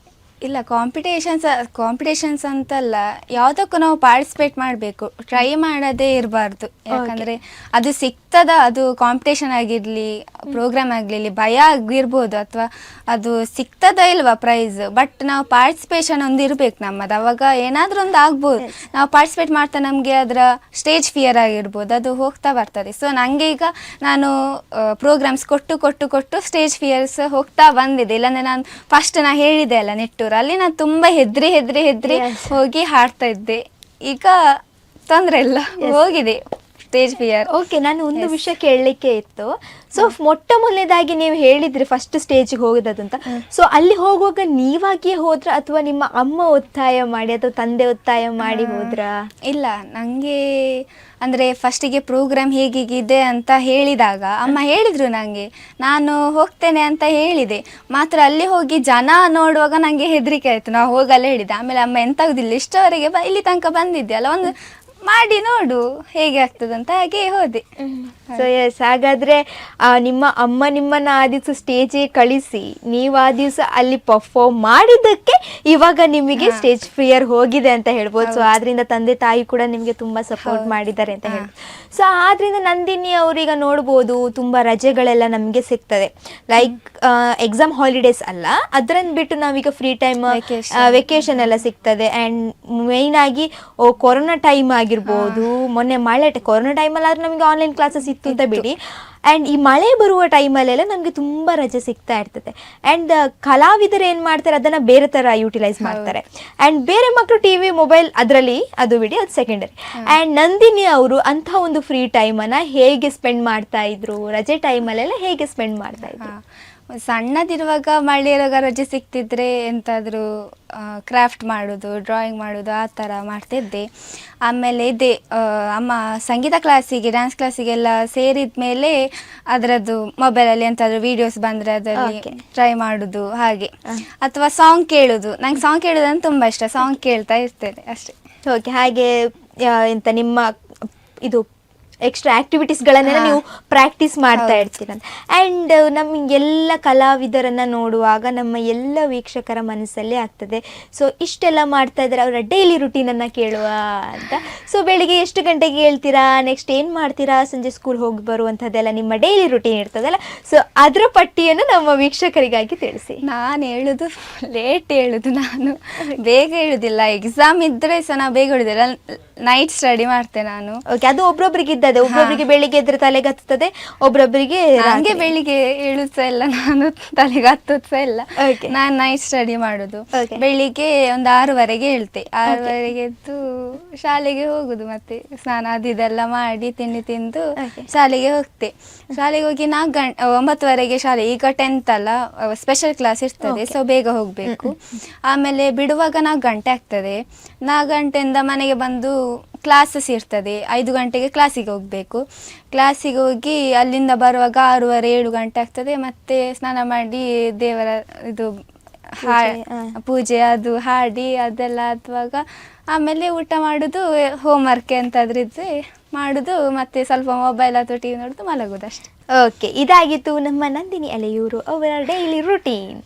ಇಲ್ಲ, ಕಾಂಪಿಟೇಷನ್ಸ್ ಅಂತಲ್ಲ, ಯಾವುದಕ್ಕೂ ನಾವು ಪಾರ್ಟಿಸಿಪೇಟ್ ಮಾಡಬೇಕು, ಟ್ರೈ ಮಾಡದೇ ಇರಬಾರ್ದು. ಯಾಕಂದರೆ ಅದು ಸಿಗ್ತದ, ಅದು ಕಾಂಪಿಟೇಷನ್ ಆಗಿರಲಿ, ಪ್ರೋಗ್ರಾಮ್ ಆಗಲಿ, ಭಯ ಆಗಿರ್ಬೋದು, ಅಥವಾ ಅದು ಸಿಗ್ತದ ಇಲ್ವಾ ಪ್ರೈಸ್, ಬಟ್ ನಾವು ಪಾರ್ಟಿಸಿಪೇಷನ್ ಒಂದು ಇರಬೇಕು ನಮ್ಮದು. ಅವಾಗ ಏನಾದರೂ ಒಂದು ಆಗ್ಬೋದು. ನಾವು ಪಾರ್ಟಿಸಿಪೇಟ್ ಮಾಡ್ತಾ ನಮಗೆ ಅದರ ಸ್ಟೇಜ್ ಫಿಯರ್ ಆಗಿರ್ಬೋದು, ಅದು ಹೋಗ್ತಾ ಬರ್ತದೆ. ಸೊ ನನಗೆ ಈಗ ನಾನು ಪ್ರೋಗ್ರಾಮ್ಸ್ ಕೊಟ್ಟು ಸ್ಟೇಜ್ ಫಿಯರ್ಸ್ ಹೋಗ್ತಾ ಬಂದಿದೆ. ಇಲ್ಲಾಂದರೆ ನಾನು ಫಸ್ಟ್ ಹೇಳಿದೆ ಅಲ್ಲ ನೆಟ್ಟೂರು, ಅಲ್ಲಿ ನಾನು ತುಂಬ ಹೆದ್ರಿ ಹೋಗಿ ಹಾಡ್ತಾ ಇದ್ದೆ. ಈಗ ತೊಂದರೆ ಇಲ್ಲ, ಹೋಗಿದೆ ಸ್ಟೇಜ್ ಫಿಯರ್. ಓಕೆ, ನಾನು ಒಂದು ವಿಷಯ ಕೇಳಲಿಕ್ಕೆ ಇತ್ತು. ಸೊ ಮೊಟ್ಟ ಮೊದಲನೇದಾಗಿ ನೀವು ಹೇಳಿದ್ರಿ ಫಸ್ಟ್ ಸ್ಟೇಜಿಗೆ ಹೋಗೋದು ಅಂತ. ಸೊ ಅಲ್ಲಿ ಹೋಗುವಾಗ ನೀವಾಗಿಯೇ ಹೋದ್ರ ಅಥವಾ ನಿಮ್ಮ ಅಮ್ಮ ಒತ್ತಾಯ ಮಾಡಿ ಅಥವಾ ತಂದೆ ಒತ್ತಾಯ ಮಾಡಿ ಹೋದ್ರ? ಇಲ್ಲ, ನನಗೆ ಅಂದರೆ ಫಸ್ಟಿಗೆ ಪ್ರೋಗ್ರಾಮ್ ಹೇಗಿದೆ ಅಂತ ಹೇಳಿದಾಗ ಅಮ್ಮ ಹೇಳಿದರು ನನಗೆ, ನಾನು ಹೋಗ್ತೇನೆ ಅಂತ ಹೇಳಿದೆ. ಮಾತ್ರ ಅಲ್ಲಿ ಹೋಗಿ ಜನ ನೋಡುವಾಗ ನನಗೆ ಹೆದರಿಕೆ ಆಯಿತು. ನಾವು ಹೋಗಲ್ಲ ಹೇಳಿದೆ. ಆಮೇಲೆ ಅಮ್ಮ ಎಂತಾಗುದಿಲ್ಲ, ಇಷ್ಟವರೆಗೆ ಇಲ್ಲಿ ತನಕ ಬಂದಿದ್ದೆ ಅಲ್ಲ, ಒಂದು ಮಾಡಿ ನೋಡು ಹೇಗೆ ಆಗ್ತದಂತ, ಹಾಗೆ ಹೋದೆ. ಸೊ ಎಸ್, ಹಾಗಾದರೆ ನಿಮ್ಮ ಅಮ್ಮ ನಿಮ್ಮನ್ನು ಆ ದಿವಸ ಸ್ಟೇಜಿಗೆ ಕಳಿಸಿ ನೀವು ಆ ದಿವಸ ಅಲ್ಲಿ ಪರ್ಫಾರ್ಮ್ ಮಾಡಿದ್ದಕ್ಕೆ ಇವಾಗ ನಿಮಗೆ ಸ್ಟೇಜ್ ಫಿಯರ್ ಹೋಗಿದೆ ಅಂತ ಹೇಳ್ಬೋದು. ಸೊ ಆದ್ರಿಂದ ತಂದೆ ತಾಯಿ ಕೂಡ ನಿಮಗೆ ತುಂಬ ಸಪೋರ್ಟ್ ಮಾಡಿದ್ದಾರೆ ಅಂತ ಹೇಳ್ಬೋದು. ಸೊ ಆದ್ರಿಂದ ನಂದಿನಿ ಅವರೀಗ ನೋಡ್ಬೋದು, ತುಂಬ ರಜೆಗಳೆಲ್ಲ ನಮಗೆ ಸಿಗ್ತದೆ. ಲೈಕ್ ಎಕ್ಸಾಮ್ ಹಾಲಿಡೇಸ್ ಅಲ್ಲ, ಅದನ್ನು ಬಿಟ್ಟು ನಾವೀಗ ಫ್ರೀ ಟೈಮ್, ವೆಕೇಶನ್ ಎಲ್ಲ ಸಿಗ್ತದೆ. ಆ್ಯಂಡ್ ಮೇಯ್ನ್ ಆಗಿ ಕೊರೋನಾ ಟೈಮ್ ಆಗಿರ್ಬೋದು, ಮೊನ್ನೆ ಮಳೆ, ಕೊರೋನಾ ಟೈಮಲ್ಲಿ ಆದ್ರೆ ನಮಗೆ ಆನ್ಲೈನ್ ಕ್ಲಾಸಸ್ ಇತ್ತು ಅಂತ ಬಿಡಿ, ಆ್ಯಂಡ್ ಈ ಮಳೆ ಬರುವ ಟೈಮಲ್ಲೆಲ್ಲ ನಮಗೆ ತುಂಬ ರಜೆ ಸಿಗ್ತಾ ಇರ್ತದೆ. ಆ್ಯಂಡ್ ಕಲಾವಿದರು ಏನು ಮಾಡ್ತಾರೆ, ಅದನ್ನು ಬೇರೆ ಥರ ಯುಟಿಲೈಸ್ ಮಾಡ್ತಾರೆ. ಆ್ಯಂಡ್ ಬೇರೆ ಮಕ್ಕಳು ಟಿ ವಿ, ಮೊಬೈಲ್ ಅದರಲ್ಲಿ ಅದು ಬಿಡಿ, ಅದು ಸೆಕೆಂಡರಿ. ಆ್ಯಂಡ್ ನಂದಿನಿ ಅವರು ಅಂಥ ಒಂದು ಫ್ರೀ ಟೈಮನ್ನು ಹೇಗೆ ಸ್ಪೆಂಡ್ ಮಾಡ್ತಾ ಇದ್ರು, ರಜೆ ಟೈಮಲ್ಲೆಲ್ಲ ಹೇಗೆ ಸ್ಪೆಂಡ್ ಮಾಡ್ತಾ ಇದ್ರು? ಸಣ್ಣದಿರುವಾಗ ಮಳೆ ಇರುವಾಗ ರಜೆ ಸಿಗ್ತಿದ್ರೆ ಎಂತಾದರೂ ಕ್ರಾಫ್ಟ್ ಮಾಡೋದು, ಡ್ರಾಯಿಂಗ್ ಮಾಡೋದು ಆ ಥರ ಮಾಡ್ತಿದ್ದೆ. ಆಮೇಲೆ ಇದೆ ಅಮ್ಮ ಸಂಗೀತ ಕ್ಲಾಸಿಗೆ, ಡ್ಯಾನ್ಸ್ ಕ್ಲಾಸಿಗೆಲ್ಲ ಸೇರಿದ ಮೇಲೆ ಅದರದ್ದು ಮೊಬೈಲಲ್ಲಿ ಎಂತಾದರೂ ವೀಡಿಯೋಸ್ ಬಂದರೆ ಅದರಲ್ಲಿ ಟ್ರೈ ಮಾಡೋದು ಹಾಗೆ. ಅಥವಾ ಸಾಂಗ್ ಕೇಳೋದು, ನಂಗೆ ಸಾಂಗ್ ಕೇಳೋದಂದ್ರೆ ತುಂಬ ಇಷ್ಟ, ಸಾಂಗ್ ಕೇಳ್ತಾ ಇರ್ತೇನೆ ಅಷ್ಟೇ. ಓಕೆ, ಹಾಗೆ ಎಂತ ನಿಮ್ಮ ಇದು ಎಕ್ಸ್ಟ್ರಾ ಆಕ್ಟಿವಿಟೀಸ್ಗಳನ್ನೆಲ್ಲ ನೀವು ಪ್ರಾಕ್ಟೀಸ್ ಮಾಡ್ತಾ ಇರ್ತೀರ. ಆ್ಯಂಡ್ ನಮಗೆಲ್ಲ ಕಲಾವಿದರನ್ನು ನೋಡುವಾಗ ನಮ್ಮ ಎಲ್ಲ ವೀಕ್ಷಕರ ಮನಸ್ಸಲ್ಲೇ ಆಗ್ತದೆ, ಸೊ ಇಷ್ಟೆಲ್ಲ ಮಾಡ್ತಾ ಇದ್ದಾರೆ, ಅವರ ಡೈಲಿ ರುಟೀನನ್ನು ಕೇಳುವ ಅಂತ. ಸೊ ಬೆಳಿಗ್ಗೆ ಎಷ್ಟು ಗಂಟೆಗೆ ಹೇಳ್ತೀರಾ, ನೆಕ್ಸ್ಟ್ ಏನು ಮಾಡ್ತೀರಾ, ಸಂಜೆ ಸ್ಕೂಲ್ ಹೋಗಿ ಬರುವಂಥದ್ದೆಲ್ಲ ನಿಮ್ಮ ಡೈಲಿ ರುಟೀನ್ ಇರ್ತದಲ್ಲ, ಸೊ ಅದರ ಪಟ್ಟಿಯನ್ನು ನಮ್ಮ ವೀಕ್ಷಕರಿಗಾಗಿ ತಿಳಿಸಿ. ನಾನು ಹೇಳೋದು ಲೇಟ್ ಹೇಳೋದು, ನಾನು ಬೇಗ ಹೇಳೋದಿಲ್ಲ. ಎಕ್ಸಾಮ್ ಇದ್ದರೆ ಸಹ ನಾನು ಬೇಗ ಹೇಳೋದಿಲ್ಲ, ನೈಟ್ ಸ್ಟಡಿ ಮಾಡ್ತೇನೆ ನಾನು. ಓಕೆ, ಅದು ಒಬ್ರೊಬ್ರಿಗೆ ಇದ್ದದೆ, ಒಬ್ರೊಬ್ರಿಗೆ ಬೆಳಿಗ್ಗೆ ಎದ್ರೆ ತಲೆಗೆ ಹತ್ತುತ್ತದೆ, ಒಬ್ರೊಬ್ರಿಗೆ ಹಂಗೆ ಬೆಳಿಗ್ಗೆ ಹೇಳುದು ಸಹ ಇಲ್ಲ, ನಾನು ತಲೆಗೆ ಹತ್ತೋದು ಸಹ ಇಲ್ಲ. ನಾನು ನೈಟ್ ಸ್ಟಡಿ ಮಾಡೋದು. ಬೆಳಿಗ್ಗೆ ಒಂದು 6:30ಗೆ ಹೇಳ್ತೆ, 6:30ಗೆ ಎದ್ದು ಶಾಲೆಗೆ ಹೋಗುದು, ಮತ್ತೆ ಸ್ನಾನ ಅದು ಇದೆಲ್ಲ ಮಾಡಿ ತಿಂಡಿ ತಿಂದು ಶಾಲೆಗೆ ಹೋಗ್ತೆ. ಶಾಲೆಗೆ ಹೋಗಿ 9:30ಗೆ ಶಾಲೆ, ಈಗ 10th ಅಲ್ಲ, ಸ್ಪೆಷಲ್ ಕ್ಲಾಸ್ ಇರ್ತದೆ, ಸೊ ಬೇಗ ಹೋಗಬೇಕು. ಆಮೇಲೆ ಬಿಡುವಾಗ 4 ಗಂಟೆ ಆಗ್ತದೆ. 4 ಗಂಟೆಯಿಂದ ಮನೆಗೆ ಬಂದು ಕ್ಲಾಸಸ್ ಇರ್ತದೆ, 5 ಗಂಟೆಗೆ ಕ್ಲಾಸಿಗೆ ಹೋಗಬೇಕು. ಕ್ಲಾಸಿಗೆ ಹೋಗಿ ಅಲ್ಲಿಂದ ಬರುವಾಗ 6:30 7 ಗಂಟೆ ಆಗ್ತದೆ. ಮತ್ತೆ ಸ್ನಾನ ಮಾಡಿ ದೇವರ ಇದು ಪೂಜೆ ಅದು ಹಾಡಿ ಅದೆಲ್ಲ ಆಗುವಾಗ ಆಮೇಲೆ ಊಟ ಮಾಡೋದು, ಹೋಮ್ವರ್ಕ್ ಎಂತಾದ್ರೂ ಇದ್ರೆ ಮಾಡೋದು, ಮತ್ತೆ ಸ್ವಲ್ಪ ಮೊಬೈಲ್ ಅಥವಾ ಟಿ ವಿ ನೋಡೋದು, ಮಲಗೋದು ಅಷ್ಟೇ. ಓಕೆ, ಇದಾಗಿತ್ತು ನಮ್ಮ ನಂದಿನಿ ಅಲೆಯೂರು ಅವರ ಡೈಲಿ ರುಟೀನ್.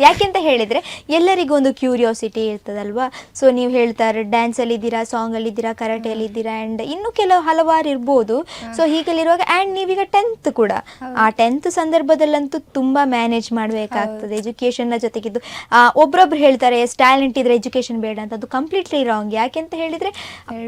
ಯಾಕೆಂತ ಹೇಳಿದರೆ ಎಲ್ಲರಿಗೂ ಒಂದು ಕ್ಯೂರಿಯಾಸಿಟಿ ಇರ್ತದಲ್ವಾ. ಸೊ ನೀವು ಹೇಳ್ತಾರೆ ಡ್ಯಾನ್ಸಲ್ಲಿದ್ದೀರಾ, ಸಾಂಗಲ್ಲಿದ್ದೀರಾ, ಕರಾಟೆಯಲ್ಲಿದ್ದೀರಾ, ಆ್ಯಂಡ್ ಇನ್ನೂ ಕೆಲವು ಹಲವಾರು ಇರ್ಬೋದು. ಸೊ ಹೀಗೆಲ್ಲಿರುವಾಗ ಆ್ಯಂಡ್ ನೀವೀಗ 10th ಕೂಡ, ಆ 10th ಸಂದರ್ಭದಲ್ಲಂತೂ ತುಂಬ ಮ್ಯಾನೇಜ್ ಮಾಡಬೇಕಾಗ್ತದೆ ಎಜುಕೇಷನ್ನ ಜೊತೆಗಿದ್ದು. ಒಬ್ಬೊಬ್ರು ಹೇಳ್ತಾರೆ ಟ್ಯಾಲೆಂಟ್ ಇದ್ರೆ ಎಜುಕೇಷನ್ ಬೇಡ ಅಂತ, ಅದು ಕಂಪ್ಲೀಟ್ಲಿ ರಾಂಗ್. ಯಾಕೆಂತ ಹೇಳಿದರೆ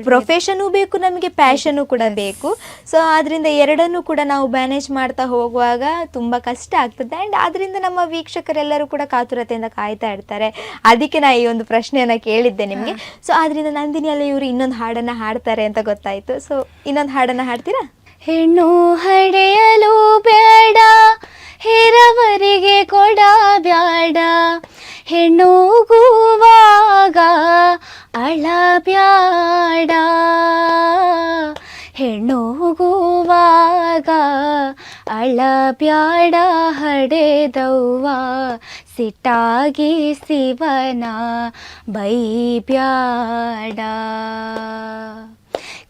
ಪ್ರೊಫೆಷನು ಬೇಕು, ನಮಗೆ ಪ್ಯಾಷನು ಕೂಡ ಬೇಕು. ಸೊ ಅದರಿಂದ ಎರಡನ್ನೂ ಕೂಡ ನಾವು ಮ್ಯಾನೇಜ್ ಮಾಡ್ತಾ ಹೋಗುವಾಗ ತುಂಬ ಕಷ್ಟ ಆಗ್ತದೆ. ಆ್ಯಂಡ್ ಅದರಿಂದ ನಮ್ಮ ವೀಕ್ಷಕರೆಲ್ಲರೂ ಕೂಡ ಕಾತುರತೆಯಿಂದ ಕಾಯ್ತಾ ಇರ್ತಾರೆ. ಅದಕ್ಕೆ ನಾ ಈ ಒಂದು ಪ್ರಶ್ನೆಯನ್ನು ಕೇಳಿದ್ದೆ ನಿಮಗೆ. ಸೊ ಅದರಿಂದ ನಂದಿನಿಯಲ್ಲಿ ಇವರು ಇನ್ನೊಂದು ಹಾಡನ್ನು ಹಾಡ್ತಾರೆ ಅಂತ ಗೊತ್ತಾಯಿತು. ಸೊ ಇನ್ನೊಂದು ಹಾಡನ್ನು ಹಾಡ್ತೀರಾ? ಹೆಣ್ಣು ಹಡೆಯಲು ಬೇಡ, ಹೆರವರಿಗೆ ಕೊಡ ಬ್ಯಾಡ, ಹೆಣ್ಣುಗುವಾಗ ಅಳಬ್ಯಾಡ, ಹೆಣ್ಣುಗುವಾಗ ಅಳಬ್ಯಾಡ, ಹಡೆದವ್ವ ಸಿಟ್ಟಾಗಿ ಶಿವನ ಬೈಬ್ಯಾಡ.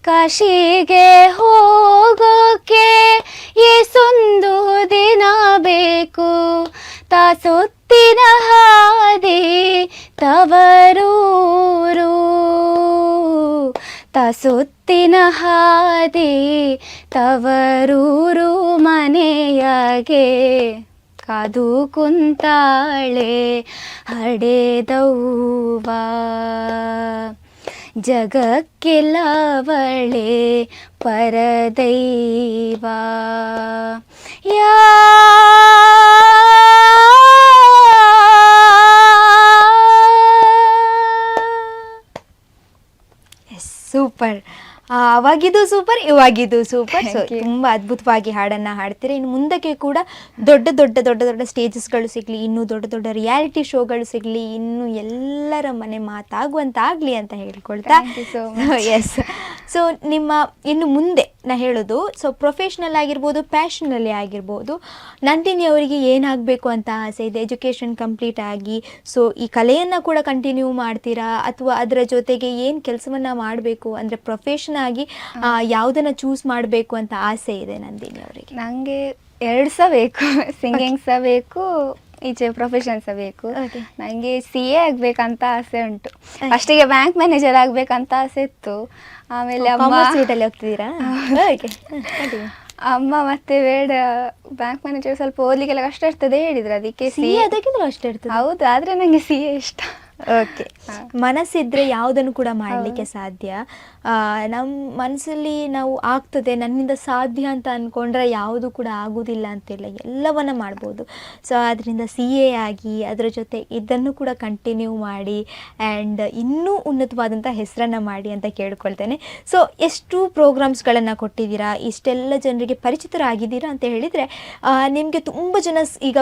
ಕಾಶಿಗೆ ಹೋಗೋಕೆ ಎಷ್ಟೊಂದು ದಿನ ಬೇಕು, ತಾಸೊತ್ತಿನ ಹಾದಿ ತವರೂರು, ತಾಸೊತ್ತಿನ ಹಾದಿ ತವರೂರು, ಮನೆಯಾಗೆ ಕಾದು ಕುಂತಾಳೆ ಹಡೆದವ್ವ, ಜಗಕ್ಕೆಲ್ಲವಳೆ ಪರದೈವ. ಸೂಪರ್, ಅವಾಗಿದ್ದು ಸೂಪರ್, ಇವಾಗಿದ್ದು ಸೂಪರ್. ಸೊ ತುಂಬ ಅದ್ಭುತವಾಗಿ ಹಾಡನ್ನು ಹಾಡ್ತೀರಾ. ಇನ್ನು ಮುಂದಕ್ಕೆ ಕೂಡ ದೊಡ್ಡ ದೊಡ್ಡ ದೊಡ್ಡ ದೊಡ್ಡ ಸ್ಟೇಜಸ್ಗಳು ಸಿಗಲಿ, ಇನ್ನೂ ದೊಡ್ಡ ದೊಡ್ಡ ರಿಯಾಲಿಟಿ ಶೋಗಳು ಸಿಗಲಿ, ಇನ್ನು ಎಲ್ಲರ ಮನೆ ಮಾತಾಗುವಂತಾಗಲಿ ಅಂತ ಹೇಳ್ಕೊಳ್ತಾ. ಎಸ್. ಸೊ ನಿಮ್ಮ ಇನ್ನು ಮುಂದೆ ನಾ ಹೇಳೋದು, ಸೊ ಪ್ರೊಫೆಷ್ನಲ್ ಆಗಿರ್ಬೋದು, ಪ್ಯಾಷನಲ್ಲಿ ಆಗಿರ್ಬೋದು, ನಂದಿನಿ ಅವರಿಗೆ ಏನಾಗಬೇಕು ಅಂತ ಆಸೆ ಇದೆ? ಎಜುಕೇಷನ್ ಕಂಪ್ಲೀಟ್ ಆಗಿ ಸೊ ಈ ಕಲೆಯನ್ನು ಕೂಡ ಕಂಟಿನ್ಯೂ ಮಾಡ್ತೀರಾ, ಅಥವಾ ಅದರ ಜೊತೆಗೆ ಏನು ಕೆಲಸವನ್ನು ಮಾಡಬೇಕು ಅಂದರೆ ಪ್ರೊಫೆಷನ್ ಆಗಿ ಯಾವುದನ್ನು ಚೂಸ್ ಮಾಡಬೇಕು ಅಂತ ಆಸೆ ಇದೆ ನಂದಿನಿ ಅವರಿಗೆ? ನನಗೆ 2 ಸಹ ಬೇಕು, ಸಿಂಗಿಂಗ್ ಸಹ ಬೇಕು, ಈಚೆ ಪ್ರೊಫೆಷನ್ ಸಹ ಬೇಕು. ನನಗೆ CA ಆಗಬೇಕಂತ ಆಸೆ ಉಂಟು. ಫಸ್ಟಿಗೆ ಬ್ಯಾಂಕ್ ಮ್ಯಾನೇಜರ್ ಆಗಬೇಕಂತ ಆಸೆ ಇತ್ತು. ಆಮೇಲೆ ಸೀಟಲ್ಲಿ ಹೋಗ್ತಿದ್ದೀರಾ? ಅಮ್ಮ ಮತ್ತೆ ಬೇಡ, ಬ್ಯಾಂಕ್ ಮ್ಯಾನೇಜರ್ ಸ್ವಲ್ಪ ಓದಲಿಕ್ಕೆಲ್ಲ ಕಷ್ಟ ಇರ್ತದೆ ಹೇಳಿದ್ರು, ಅದಕ್ಕೆ CA ಅದಕ್ಕಿಂತ ಅಷ್ಟೇ ಇರ್ತದೆ. ಹೌದು, ಆದರೆ ನನಗೆ CA ಇಷ್ಟ. ಓಕೆ, ಮನಸ್ಸಿದ್ರೆ ಯಾವುದನ್ನು ಕೂಡ ಮಾಡಲಿಕ್ಕೆ ಸಾಧ್ಯ. ನಮ್ಮ ಮನಸ್ಸಲ್ಲಿ ನಾವು ಆಗ್ತದೆ, ನನ್ನಿಂದ ಸಾಧ್ಯ ಅಂತ ಅಂದ್ಕೊಂಡ್ರೆ ಯಾವುದು ಕೂಡ ಆಗೋದಿಲ್ಲ ಅಂತಿಲ್ಲ, ಎಲ್ಲವನ್ನ ಮಾಡ್ಬೋದು. ಸೊ ಅದರಿಂದ CA ಆಗಿ ಅದರ ಜೊತೆ ಇದನ್ನು ಕೂಡ ಕಂಟಿನ್ಯೂ ಮಾಡಿ ಆ್ಯಂಡ್ ಇನ್ನೂ ಉನ್ನತವಾದಂಥ ಹೆಸರನ್ನು ಮಾಡಿ ಅಂತ ಕೇಳ್ಕೊಳ್ತೇನೆ. ಸೊ ಎಷ್ಟು ಪ್ರೋಗ್ರಾಮ್ಸ್ಗಳನ್ನು ಕೊಟ್ಟಿದ್ದೀರಾ, ಇಷ್ಟೆಲ್ಲ ಜನರಿಗೆ ಪರಿಚಿತರಾಗಿದ್ದೀರಾ ಅಂತ ಹೇಳಿದರೆ ನಿಮಗೆ ತುಂಬ ಜನ ಈಗ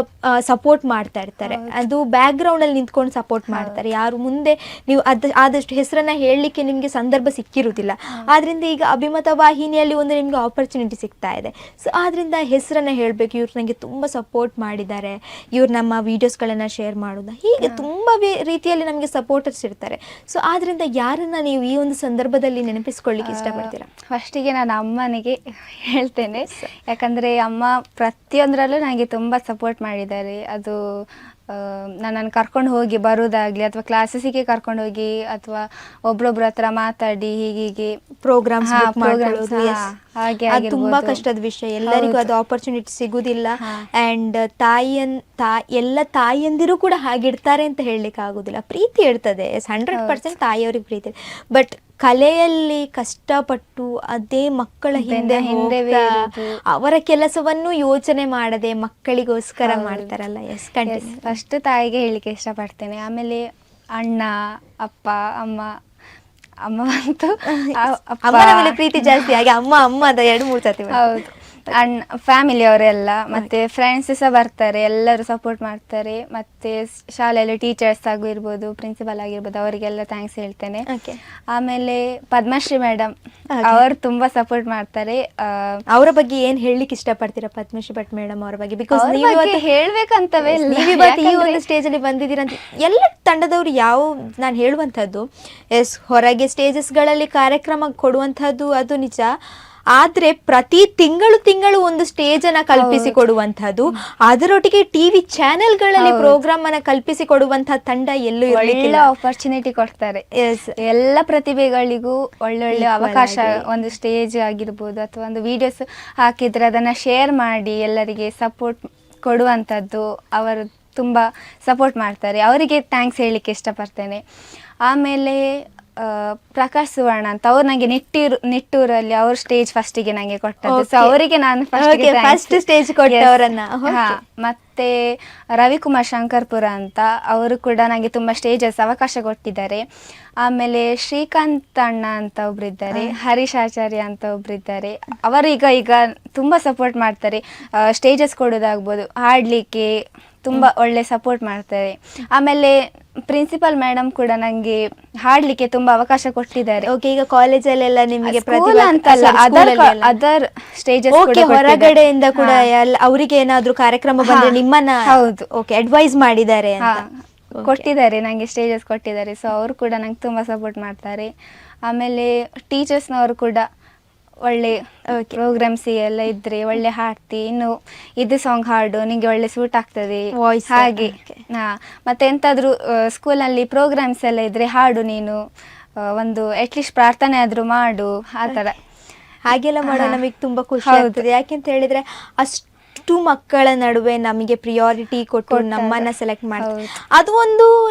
ಸಪೋರ್ಟ್ ಮಾಡ್ತಾ ಇರ್ತಾರೆ. ಅದು ಬ್ಯಾಕ್ಗ್ರೌಂಡಲ್ಲಿ ನಿಂತ್ಕೊಂಡು ಸಪೋರ್ಟ್ ಮಾಡ್ತಾರೆ. ಇರ್ತಾರೆ, ಯಾರು ಮುಂದೆ ನೀವು ಆದಷ್ಟು ಹೆಸರನ್ನ ಹೇಳಲಿಕ್ಕೆ ನಿಮಗೆ ಸಂದರ್ಭ ಸಿಕ್ಕಿರುವುದಿಲ್ಲ. ಆದ್ರಿಂದ ಈಗ ಅಭಿಮತ ವಾಹಿನಿಯಲ್ಲಿ ಒಂದು ನಿಮಗೆ ಆಪರ್ಚುನಿಟಿ ಸಿಗ್ತಾ ಇದೆ. ಸೊ ಆದ್ರಿಂದ ಹೆಸರನ್ನ ಹೇಳಬೇಕು, ಇವ್ರು ನನಗೆ ತುಂಬ ಸಪೋರ್ಟ್ ಮಾಡಿದ್ದಾರೆ, ಇವ್ರು ನಮ್ಮ ವೀಡಿಯೋಸ್ಗಳನ್ನು ಶೇರ್ ಮಾಡೋದು, ಹೀಗೆ ತುಂಬ ರೀತಿಯಲ್ಲಿ ನಮಗೆ ಸಪೋರ್ಟರ್ಸ್ ಇರ್ತಾರೆ. ಸೊ ಆದ್ರಿಂದ ಯಾರನ್ನ ನೀವು ಈ ಒಂದು ಸಂದರ್ಭದಲ್ಲಿ ನೆನಪಿಸ್ಕೊಳ್ಳಿಕ್ಕೆ ಇಷ್ಟಪಡ್ತೀರಾ? ಫಸ್ಟಿಗೆ ನಾನು ಅಮ್ಮನಿಗೆ ಹೇಳ್ತೇನೆ, ಯಾಕಂದರೆ ಅಮ್ಮ ಪ್ರತಿಯೊಂದರಲ್ಲೂ ನನಗೆ ತುಂಬ ಸಪೋರ್ಟ್ ಮಾಡಿದ್ದಾರೆ. ಅದು ನನ್ನನ್ನು ಕರ್ಕೊಂಡು ಹೋಗಿ ಬರೋದಾಗಲಿ, ಅಥವಾ ಕ್ಲಾಸಸ್ಸಿಗೆ ಕರ್ಕೊಂಡು ಹೋಗಿ, ಅಥವಾ ಒಬ್ರೊಬ್ರ ಹತ್ರ ಮಾತಾಡಿ ಹೀಗೆ ಪ್ರೋಗ್ರಾಮ್ಸ್ ಹಾಗೆ ತುಂಬಾ ಕಷ್ಟದ ವಿಷಯ, ಎಲ್ಲರಿಗೂ ಅದು ಆಪರ್ಚುನಿಟಿ ಸಿಗುದಿಲ್ಲ. ಅಂಡ್ ಎಲ್ಲ ತಾಯಿಯಂದಿರು ಕೂಡ ಹಾಗಿರ್ತಾರೆ ಅಂತ ಹೇಳಲಿಕ್ಕೆ ಆಗುದಿಲ್ಲ. ಪ್ರೀತಿ ಇರ್ತದೆ 100% ತಾಯಿಯವ್ರಿಗೆ ಪ್ರೀತಿ, ಬಟ್ ಕಲೆಯಲ್ಲಿ ಕಷ್ಟಪಟ್ಟು ಅದೇ ಮಕ್ಕಳ ಹಿಂದೆ ಅವರ ಕೆಲಸವನ್ನು ಯೋಚನೆ ಮಾಡದೆ ಮಕ್ಕಳಿಗೋಸ್ಕರ ಮಾಡ್ತಾರಲ್ಲ. S, continue. ಫಸ್ಟ್ ತಾಯಿಗೆ ಹೇಳಿಕ್ಕೆ ಇಷ್ಟಪಡ್ತೇನೆ, ಆಮೇಲೆ ಅಣ್ಣ, ಅಪ್ಪ, ಅಮ್ಮ. ಅಂತೂ ಅಮ್ಮನ ಮೇಲೆ ಪ್ರೀತಿ ಜಾಸ್ತಿ ಆಗಿ ಅಮ್ಮ ಅದ 2-3 ಸತಿ. ಹೌದು, ಅಣ್ಣ, ಫ್ಯಾಮಿಲಿ ಅವರೆಲ್ಲ, ಮತ್ತೆ ಫ್ರೆಂಡ್ಸ್ ಸಹ ಬರ್ತಾರೆ, ಎಲ್ಲರೂ ಸಪೋರ್ಟ್ ಮಾಡ್ತಾರೆ. ಮತ್ತೆ ಶಾಲೆಯಲ್ಲಿ ಟೀಚರ್ಸ್ ಆಗಿರ್ಬೋದು, ಪ್ರಿನ್ಸಿಪಲ್ ಆಗಿರ್ಬೋದು, ಅವರಿಗೆಲ್ಲ ಥ್ಯಾಂಕ್ಸ್ ಹೇಳ್ತೇನೆ. ಆಮೇಲೆ ಪದ್ಮಶ್ರೀ ಮೇಡಮ್, ಅವರು ತುಂಬಾ ಸಪೋರ್ಟ್ ಮಾಡ್ತಾರೆ. ಅವರ ಬಗ್ಗೆ ಏನ್ ಹೇಳಲಿಕ್ಕೆ ಇಷ್ಟಪಡ್ತೀರಾ ಪದ್ಮಶ್ರೀ ಭಟ್ ಮೇಡಮ್ ಅವರ ಬಗ್ಗೆ? ಬಿಕಾಸ್ ಹೇಳ್ಬೇಕಂತವೇ ಈ ಒಂದು ಸ್ಟೇಜ್ ಅಲ್ಲಿ ಬಂದಿದ್ದೀರಾ ಅಂತ ಎಲ್ಲ ತಂಡದವರು ನಾನು ಹೇಳುವಂತದ್ದು, ಎಸ್, ಹೊರಗೆ ಸ್ಟೇಜಸ್ಗಳಲ್ಲಿ ಕಾರ್ಯಕ್ರಮ ಕೊಡುವಂತಹದ್ದು ಅದು ನಿಜ. ಆದ್ರೆ ಪ್ರತಿ ತಿಂಗಳು ಒಂದು ಸ್ಟೇಜ್ ಅನ್ನ ಕಲ್ಪಿಸಿ ಕೊಡುವಂತಹದ್ದು, ಅದರೊಟ್ಟಿಗೆ ಟಿವಿ ಚಾನೆಲ್ಗಳಲ್ಲಿ ಪ್ರೋಗ್ರಾಮ್ ಅನ್ನ ಕಲ್ಪಿಸಿ ಕೊಡುವಂತಹ ತಂಡ ಎಲ್ಲೂ ಒಳ್ಳೆ ಆಪರ್ಚುನಿಟಿ ಕೊಡ್ತಾರೆ. ಎಲ್ಲ ಪ್ರತಿಭೆಗಳಿಗೂ ಒಳ್ಳೊಳ್ಳೆ ಅವಕಾಶ, ಒಂದು ಸ್ಟೇಜ್ ಆಗಿರ್ಬೋದು ಅಥವಾ ಒಂದು ವಿಡಿಯೋಸ್ ಹಾಕಿದ್ರೆ ಅದನ್ನ ಶೇರ್ ಮಾಡಿ ಎಲ್ಲರಿಗೆ ಸಪೋರ್ಟ್ ಕೊಡುವಂಥದ್ದು, ಅವರು ತುಂಬಾ ಸಪೋರ್ಟ್ ಮಾಡ್ತಾರೆ. ಅವರಿಗೆ ಥ್ಯಾಂಕ್ಸ್ ಹೇಳಲಿಕ್ಕೆ ಇಷ್ಟಪಡ್ತೇನೆ. ಆಮೇಲೆ ಪ್ರಕಾಶ್ ಸುವರ್ಣ ಅಂತ, ಅವ್ರು ನಂಗೆ ನಿಟ್ಟೂರಲ್ಲಿ ಅವ್ರ ಸ್ಟೇಜ್ ಫಸ್ಟಿಗೆ ನಂಗೆ ಕೊಟ್ಟದ್ದು. ಸೊ ಅವರಿಗೆ ನಾನು ಫಸ್ಟ್ ಸ್ಟೇಜ್ ಕೊಟ್ಟವರನ್ನ. ಮತ್ತೆ ರವಿಕುಮಾರ್ ಶಂಕರ್ಪುರ ಅಂತ, ಅವರು ಕೂಡ ನಂಗೆ ತುಂಬಾ ಸ್ಟೇಜಸ್ ಅವಕಾಶ ಕೊಟ್ಟಿದ್ದಾರೆ. ಆಮೇಲೆ ಶ್ರೀಕಾಂತ್ ಅಣ್ಣ ಅಂತ ಒಬ್ರಿದ್ದಾರೆ, ಹರೀಶ್ ಆಚಾರ್ಯ ಅಂತ ಒಬ್ರಿದ್ದಾರೆ. ಅವರು ಈಗ ತುಂಬಾ ಸಪೋರ್ಟ್ ಮಾಡ್ತಾರೆ, ಸ್ಟೇಜಸ್ ಕೊಡೋದಾಗ್ಬೋದು, ಹಾಡ್ಲಿಕ್ಕೆ ತುಂಬಾ ಒಳ್ಳೆ ಸಪೋರ್ಟ್ ಮಾಡ್ತಾರೆ. ಆಮೇಲೆ ಪ್ರಿನ್ಸಿಪಲ್ ಮೇಡಮ್ ಕೂಡ ನಂಗೆ ಹಾಡ್ಲಿಕ್ಕೆ ತುಂಬಾ ಅವಕಾಶ ಕೊಟ್ಟಿದ್ದಾರೆ. ಈಗ ಕಾಲೇಜಲ್ಲೆಲ್ಲ ನಿಮಗೆ ಅದರ್ ಸ್ಟೇಜಸ್ ಹೊರಗಡೆಯಿಂದ ಕೂಡ ಅವರಿಗೆ ಏನಾದ್ರೂ ಕಾರ್ಯಕ್ರಮ ಬಂದ್ರೆ ನಿಮ್ಮನ್ನ ಅಡ್ವೈಸ್ ಮಾಡಿದ್ದಾರೆ, ಕೊಟ್ಟಿದ್ದಾರೆ, ನಂಗೆ ಸ್ಟೇಜಸ್ ಕೊಟ್ಟಿದ್ದಾರೆ. ಸೊ ಅವರು ಕೂಡ ನಂಗೆ ತುಂಬಾ ಸಪೋರ್ಟ್ ಮಾಡ್ತಾರೆ. ಆಮೇಲೆ ಟೀಚರ್ಸ್ನವರು ಕೂಡ ಒಳ್ಳೆ ಪ್ರೋಗ್ರಾಮ್ಸ್ ಎಲ್ಲ ಇದ್ರೆ ಒಳ್ಳೆ ಹಾಡ್ತಿ, ಇನ್ನು ಇದು ಸಾಂಗ್ ಹಾಡು ನಿಂಗೆ ಒಳ್ಳೆ ಸೂಟ್ ಆಗ್ತದೆ ಹಾಗೆ. ಮತ್ತೆ ಎಂತಾದ್ರೂ ಸ್ಕೂಲಲ್ಲಿ ಪ್ರೋಗ್ರಾಮ್ಸ್ ಎಲ್ಲ ಇದ್ರೆ ಹಾಡು, ನೀನು ಒಂದು ಅಟ್ಲೀಸ್ಟ್ ಪ್ರಾರ್ಥನೆ ಆದ್ರೂ ಮಾಡು, ಆ ಥರ ಹಾಗೆಲ್ಲ ಮಾಡೋ ನಮಗೆ ತುಂಬಾ ಖುಷಿ ಆಗ್ತದೆ. ಯಾಕೆಂತ ಹೇಳಿದ್ರೆ ಅಷ್ಟು ಮಕ್ಕಳ ನಡುವೆ ನಮಗೆ ಪ್ರಿಯಾರಿಟಿ ಕೊಟ್ಟು ನಮ್ಮನ್ನ ಸೆಲೆಕ್ಟ್ ಮಾಡ್ತಾರೆ. ಅದು ಒಂದು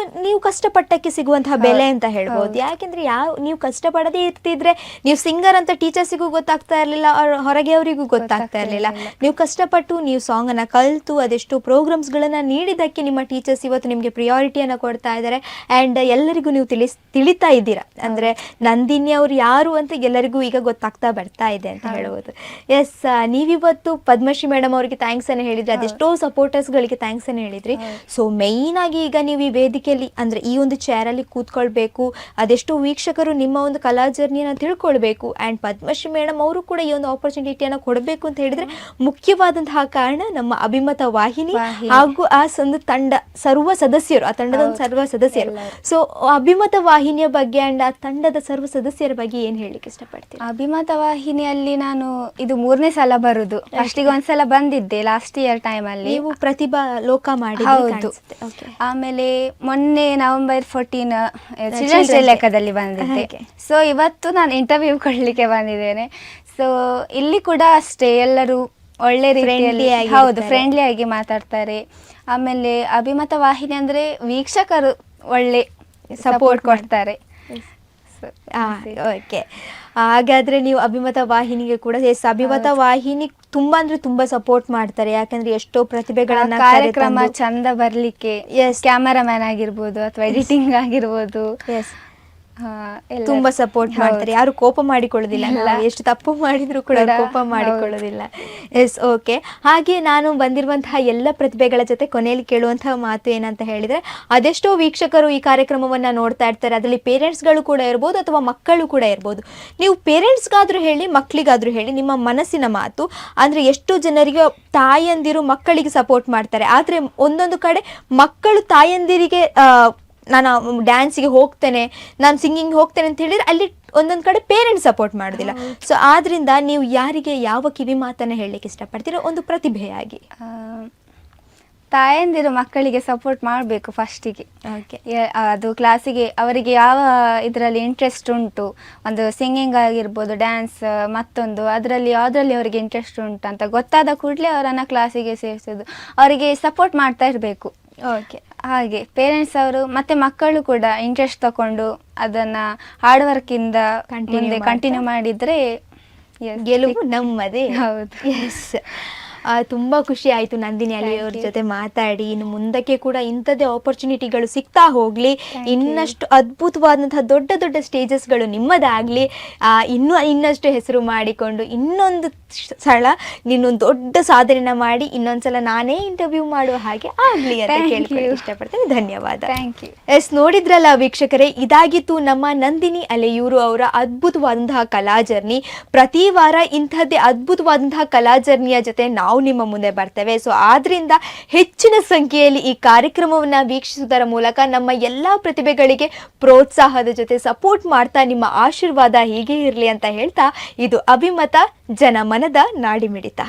ನೀವು ಕಷ್ಟಪಟ್ಟಕ್ಕೆ ಸಿಗುವಂತಹ ಬೆಲೆ ಅಂತ ಹೇಳ್ಬೋದು. ಯಾಕೆಂದ್ರೆ ನೀವು ಕಷ್ಟಪಡದೇ ಇರ್ತಿದ್ರೆ ನೀವು ಸಿಂಗರ್ ಅಂತ ಟೀಚರ್ಸಿಗೂ ಗೊತ್ತಾಗ್ತಾ ಇರ್ಲಿಲ್ಲ, ಹೊರಗೆ ಅವರಿಗೂ ಗೊತ್ತಾಗ್ತಾ ಇರ್ಲಿಲ್ಲ. ನೀವು ಕಷ್ಟಪಟ್ಟು ನೀವು ಸಾಂಗ್ ಅನ್ನ ಕಲ್ತು ಅದೆಷ್ಟೋ ಪ್ರೋಗ್ರಾಮ್ಸ್ ಗಳನ್ನ ನೀಡಿದಕ್ಕೆ ನಿಮ್ಮ ಟೀಚರ್ಸ್ ಇವತ್ತು ನಿಮ್ಗೆ ಪ್ರಿಯಾರಿಟಿಯನ್ನ ಕೊಡ್ತಾ ಇದ್ದಾರೆ. ಅಂಡ್ ಎಲ್ಲರಿಗೂ ನೀವು ತಿಳಿತಾ ಇದ್ದೀರಾ, ಅಂದ್ರೆ ನಂದಿನಿ ಅವ್ರು ಯಾರು ಅಂತ ಎಲ್ಲರಿಗೂ ಈಗ ಗೊತ್ತಾಗ್ತಾ ಬರ್ತಾ ಇದೆ ಅಂತ ಹೇಳ್ಬೋದು. ಎಸ್, ನೀವಿವತ್ತು ಪದ್ಮಶ್ರೀ ಮೇಡಮ್ ಅವರಿಗೆ ಥ್ಯಾಂಕ್ಸ್ ಅನ್ನು ಹೇಳಿದ್ರಿ, ಅದೆಷ್ಟೋ ಸಪೋರ್ಟರ್ಸ್ ಗಳಿಗೆ ಥ್ಯಾಂಕ್ಸ್ ಅನ್ನು ಹೇಳಿದ್ರಿ. ಸೊ ಮೈನ್ ಆಗಿ ಈಗ ನೀವು ಈ ವೇದಿಕೆಯಲ್ಲಿ ಅಂದ್ರೆ ಈ ಒಂದು ಚೇರ್ ಅಲ್ಲಿ ಕೂತ್ಕೊಳ್ಬೇಕು, ಅದೆಷ್ಟೋ ವೀಕ್ಷಕರು ನಿಮ್ಮ ಒಂದು ಕಲಾ ಜರ್ನಿಯನ್ನ ತಿಳ್ಕೊಳ್ಬೇಕು. ಅಂಡ್ ಪದ್ಮಶ್ರೀ ಮೇಡಮ್ ಅವರು ಕೂಡ ಈ ಒಂದು ಆಪರ್ಚುನಿಟಿಯನ್ನ ಕೊಡಬೇಕು ಅಂತ ಹೇಳಿದ್ರೆ ಮುಖ್ಯವಾದಂತಹ ಕಾರಣ ನಮ್ಮ ಅಭಿಮತ ವಾಹಿನಿ ಹಾಗೂ ಆ ಒಂದು ತಂಡ ಸರ್ವ ಸದಸ್ಯರು, ಆ ತಂಡದ ಒಂದು ಸರ್ವ ಸದಸ್ಯರು. ಸೊ ಅಭಿಮತ ವಾಹಿನಿಯ ಬಗ್ಗೆ ಅಂಡ್ ಆ ತಂಡದ ಸರ್ವ ಸದಸ್ಯರ ಬಗ್ಗೆ ಏನ್ ಹೇಳಲಿಕ್ಕೆ ಇಷ್ಟಪಡ್ತೀನಿ? ಅಭಿಮತ ವಾಹಿನಿಯಲ್ಲಿ ನಾನು ಇದು 3ನೇ ಸಲ ಬರುದು. ಫಸ್ಟಿಗೆ ಒಂದ್ಸಲ ಬಂದಿದ್ದೆ ಲಾಸ್ಟ್ ಇಯರ್ ಟೈಮ್ ಅಲ್ಲಿ. ನೀವು ಪ್ರತಿಭಾ ಲೋಕ ಮಾಡಿ. ಹೌದು. ಆಮೇಲೆ ಮೊನ್ನೆ ನವೆಂಬರ್ 14 ಚಿಲ್ಡ್ರನ್ಸ್ ಡೇ ಲೆಕ್ಕದಲ್ಲಿ ಬಂದಿದ್ದೆ. ಸೊ ಇವತ್ತು ನಾನು ಇಂಟರ್ವ್ಯೂ ಕೊಡ್ಲಿಕ್ಕೆ ಬಂದಿದ್ದೇನೆ. ಸೊ ಇಲ್ಲಿ ಕೂಡ ಅಷ್ಟೇ, ಎಲ್ಲರೂ ಒಳ್ಳೆ ರೀತಿಯಲ್ಲಿ ಫ್ರೆಂಡ್ಲಿ ಆಗಿ ಮಾತಾಡ್ತಾರೆ. ಆಮೇಲೆ ಅಭಿಮತ ವಾಹಿನಿ ಅಂದ್ರೆ ವೀಕ್ಷಕರು ಒಳ್ಳೆ ಸಪೋರ್ಟ್ ಕೊಡ್ತಾರೆ. ಓಕೆ, ಹಾಗಾದ್ರೆ ನೀವು ಅಭಿಮತ ವಾಹಿನಿಗೆ ಕೂಡ ಅಭಿಮತ ವಾಹಿನಿ ತುಂಬಾ ಅಂದ್ರೆ ತುಂಬಾ ಸಪೋರ್ಟ್ ಮಾಡ್ತಾರೆ. ಯಾಕಂದ್ರೆ ಎಷ್ಟೋ ಪ್ರತಿಭೆಗಳನ್ನ ಕಾರ್ಯಕ್ರಮ ಚಂದ ಬರ್ಲಿಕ್ಕೆ ಕ್ಯಾಮರಾಮ್ಯಾನ್ ಆಗಿರ್ಬೋದು ಅಥವಾ ಎಡಿಟಿಂಗ್ ಆಗಿರ್ಬೋದು ಎಲ್ಲ ತುಂಬಾ ಸಪೋರ್ಟ್ ಮಾಡ್ತಾರೆ, ಯಾರು ಕೋಪ ಮಾಡಿಕೊಳ್ಳೋದಿಲ್ಲ, ಇಲ್ಲ. ನಾವು ಎಷ್ಟು ತಪ್ಪು ಮಾಡಿದ್ರು ಕೂಡ ಕೂಡ ಕೋಪ ಮಾಡಿಕೊಳ್ಳೋದಿಲ್ಲ. S, okay. ಹಾಗೆ ನಾನು ಬಂದಿರುವಂತಹ ಎಲ್ಲ ಪ್ರತಿಭೆಗಳ ಜೊತೆ ಕೊನೆಯಲ್ಲಿ ಕೇಳುವಂತಹ ಮಾತು ಏನಂತ ಹೇಳಿದ್ರೆ, ಅದೆಷ್ಟೋ ವೀಕ್ಷಕರು ಈ ಕಾರ್ಯಕ್ರಮವನ್ನ ನೋಡ್ತಾ ಇರ್ತಾರೆ, ಅದರಲ್ಲಿ ಪೇರೆಂಟ್ಸ್ಗಳು ಕೂಡ ಇರ್ಬೋದು ಅಥವಾ ಮಕ್ಕಳು ಕೂಡ ಇರ್ಬೋದು. ನೀವು ಪೇರೆಂಟ್ಸ್ಗಾದ್ರೂ ಹೇಳಿ, ಮಕ್ಕಳಿಗಾದ್ರೂ ಹೇಳಿ, ನಿಮ್ಮ ಮನಸ್ಸಿನ ಮಾತು. ಅಂದ್ರೆ ಎಷ್ಟು ಜನರಿಗೆ ತಾಯಂದಿರು ಮಕ್ಕಳಿಗೆ ಸಪೋರ್ಟ್ ಮಾಡ್ತಾರೆ, ಆದ್ರೆ ಒಂದೊಂದು ಕಡೆ ಮಕ್ಕಳು ತಾಯಂದಿರಿಗೆ ನಾನು ಡ್ಯಾನ್ಸಿಗೆ ಹೋಗ್ತೇನೆ, ನಾನು ಸಿಂಗಿಂಗ್ ಹೋಗ್ತೇನೆ ಅಂತ ಹೇಳಿದ್ರೆ ಅಲ್ಲಿ ಒಂದೊಂದು ಕಡೆ ಪೇರೆಂಟ್ಸ್ ಸಪೋರ್ಟ್ ಮಾಡೋದಿಲ್ಲ. ಸೊ ಆದ್ರಿಂದ ನೀವು ಯಾರಿಗೆ ಯಾವ ಕಿವಿ ಮಾತನ್ನ ಹೇಳಲಿಕ್ಕೆ ಇಷ್ಟಪಡ್ತೀರೋ ಒಂದು ಪ್ರತಿಭೆಯಾಗಿ? ತಾಯಂದಿರು ಮಕ್ಕಳಿಗೆ ಸಪೋರ್ಟ್ ಮಾಡಬೇಕು ಫಸ್ಟಿಗೆ. ಓಕೆ. ಅದು ಕ್ಲಾಸಿಗೆ ಅವರಿಗೆ ಯಾವ ಇದರಲ್ಲಿ ಇಂಟ್ರೆಸ್ಟ್ ಉಂಟು, ಒಂದು ಸಿಂಗಿಂಗ್ ಆಗಿರ್ಬೋದು, ಡ್ಯಾನ್ಸ್, ಮತ್ತೊಂದು ಅದರಲ್ಲಿ ಯಾವುದರಲ್ಲಿ ಅವರಿಗೆ ಇಂಟ್ರೆಸ್ಟ್ ಉಂಟು ಅಂತ ಗೊತ್ತಾದ ಕೂಡಲೇ ಅವರನ್ನು ಕ್ಲಾಸಿಗೆ ಸೇರಿಸೋದು, ಅವರಿಗೆ ಸಪೋರ್ಟ್ ಮಾಡ್ತಾ ಇರಬೇಕು. ಓಕೆ. ಹಾಗೆ ಪೇರೆಂಟ್ಸ್ ಅವರು ಮತ್ತೆ ಮಕ್ಕಳು ಕೂಡ ಇಂಟ್ರೆಸ್ಟ್ ತಗೊಂಡು ಅದನ್ನು ಹಾರ್ಡ್ ವರ್ಕಿಂದ ಮುಂದೆ ಕಂಟಿನ್ಯೂ ಮಾಡಿದರೆ ಗೆಲುವು ನಮ್ಮದೇ. ಹೌದು. ಎಸ್. ತುಂಬ ಖುಷಿ ಆಯಿತು ನಂದಿನಿ ಅಲಿ ಅವ್ರ ಜೊತೆ ಮಾತಾಡಿ. ಇನ್ನು ಮುಂದಕ್ಕೆ ಕೂಡ ಇಂಥದ್ದೇ ಆಪರ್ಚುನಿಟಿಗಳು ಸಿಗ್ತಾ ಹೋಗಲಿ, ಇನ್ನಷ್ಟು ಅದ್ಭುತವಾದಂತಹ ದೊಡ್ಡ ದೊಡ್ಡ ಸ್ಟೇಜಸ್ಗಳು ನಿಮ್ಮದಾಗಲಿ, ಇನ್ನಷ್ಟು ಹೆಸರು ಮಾಡಿಕೊಂಡು ಇನ್ನೊಂದು ಸಲ ನೀನೊಂದು ದೊಡ್ಡ ಸಾಧನೆನ ಮಾಡಿ ಇನ್ನೊಂದ್ಸಲ ನಾನೇ ಇಂಟರ್ವ್ಯೂ ಮಾಡುವ ಹಾಗೆ ಆಗಲಿ ಅಂತ ಕೇಳ್ಕೊಳ್ಳಿ ಇಷ್ಟಪಡ್ತೇನೆ. ಧನ್ಯವಾದ. Thank you. ಎಸ್, ನೋಡಿದ್ರಲ್ಲ ವೀಕ್ಷಕರೇ, ಇದಾಗಿತ್ತು ನಮ್ಮ ನಂದಿನಿ ಅಲೆಯೂರು ಅವರ ಅದ್ಭುತವಾದಂತಹ ಕಲಾ ಜರ್ನಿ. ಪ್ರತಿ ವಾರ ಇಂಥದ್ದೇ ಅದ್ಭುತವಾದಂತಹ ಕಲಾ ಜರ್ನಿಯ ಜೊತೆ ನಾವು ನಿಮ್ಮ ಮುಂದೆ ಬರ್ತೇವೆ. ಸೊ ಆದ್ರಿಂದ ಹೆಚ್ಚಿನ ಸಂಖ್ಯೆಯಲ್ಲಿ ಈ ಕಾರ್ಯಕ್ರಮವನ್ನು ವೀಕ್ಷಿಸುವುದರ ಮೂಲಕ ನಮ್ಮ ಎಲ್ಲ ಪ್ರತಿಭೆಗಳಿಗೆ ಪ್ರೋತ್ಸಾಹದ ಜೊತೆ ಸಪೋರ್ಟ್ ಮಾಡ್ತಾ ನಿಮ್ಮ ಆಶೀರ್ವಾದ ಹೀಗೆ ಇರಲಿ ಅಂತ ಹೇಳ್ತಾ, ಇದು ಅಭಿಮತ, ಜನಮನದ ನಾಡಿಮಿಡಿತ.